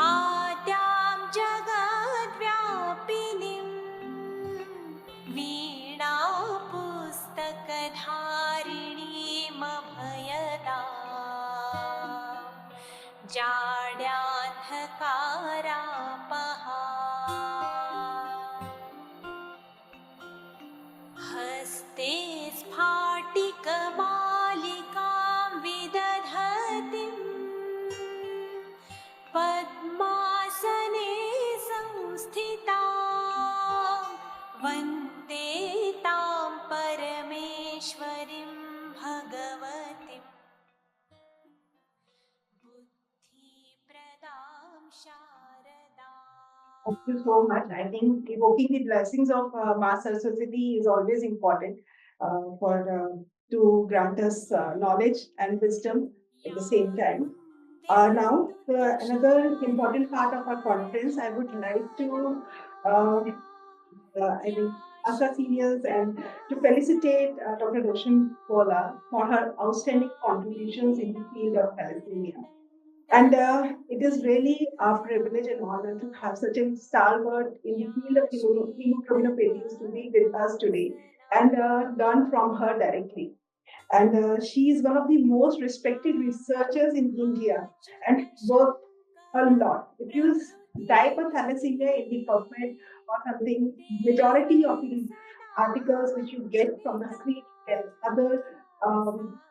आद्यां जगद्व्यापिनीं वीणापुस्तकधारिणीमभयदाम् जाड्यान्धकारापहा हस्ते स्फाटिकमालिकां विदधतीं पद्मासने संस्थितां वन्दे तां परमेश्वरीं भगवतीं बुद्धिप्रदां शारदाम्. Thank you so much. I think evoking the blessings of Ma Saraswati is always important to grant us knowledge and wisdom at the same time. Now, another important part of our conference, I would like to Asa seniors, and to felicitate Dr. Roshan Kola for her outstanding contributions in the field of thalassemia. And it is really a privilege and honor to have such a stalwart in the field of hemoglobinopathies to be with us today and learn from her directly. And she is one of the most respected researchers in India and worked a lot. If you type a thalassemia in the PubMed or something, majority of the articles which you get from the screen and other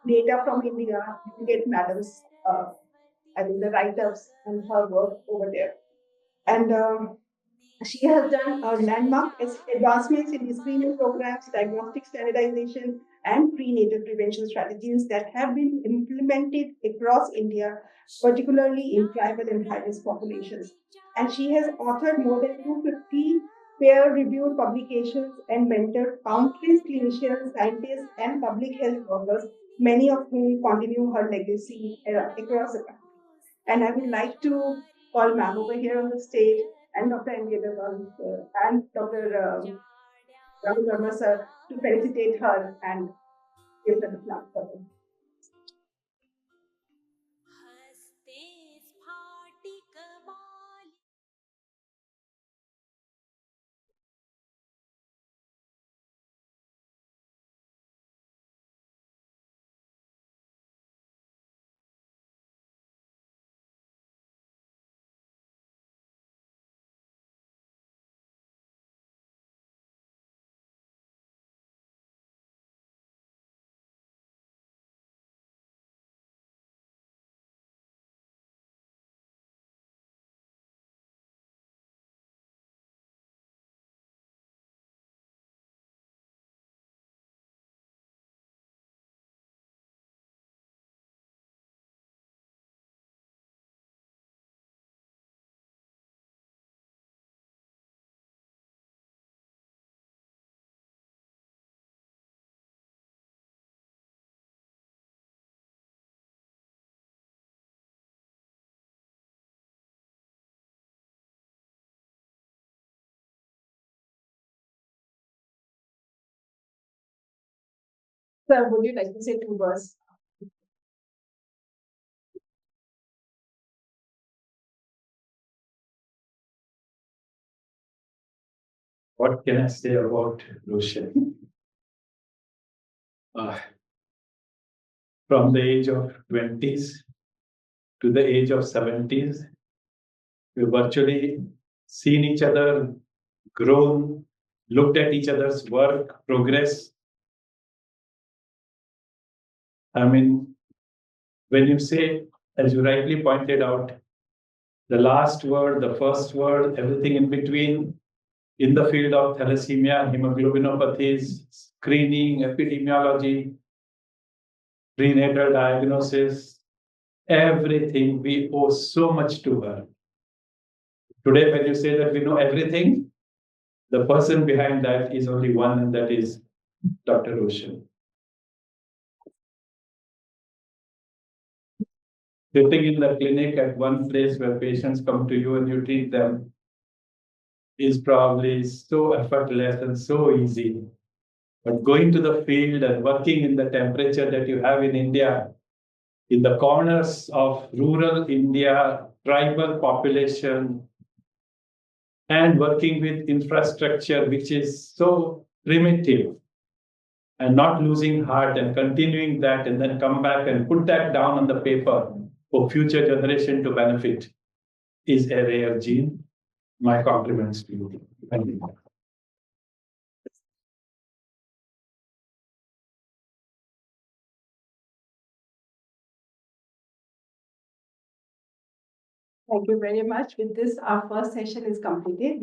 data from India, you get madams, the write-ups and her work over there. And she has done landmark advancements in the screening programs, diagnostic standardization, and prenatal prevention strategies that have been implemented across India, particularly in tribal and high-risk populations. And she has authored more than 250 peer-reviewed publications and mentored countless clinicians, scientists, and public health workers, many of whom continue her legacy across the country. And I would like to call ma'am over here on the stage and Dr. M. Agarwal and Dr. Rahul Verma sir to felicitate her and give her the platform. Sir, would you like to say two words? What can I say about Roshan? From the age of 20s to the age of 70s, we've virtually seen each other, grown, looked at each other's work, progress. I mean, when you say, as you rightly pointed out, the last word, the first word, everything in between, in the field of thalassemia, hemoglobinopathies, screening, epidemiology, prenatal diagnosis, everything, we owe so much to her. Today, when you say that we know everything, the person behind that is only one, and that is Dr. Roshan. Sitting in the clinic at one place where patients come to you and you treat them is probably so effortless and so easy. But going to the field and working in the temperature that you have in India, in the corners of rural India, tribal population, and working with infrastructure which is so primitive, and not losing heart and continuing that, and then come back and put that down on the paper for future generation to benefit, is a rare gene. My compliments to you. Thank you. Thank you very much. With this, our first session is completed.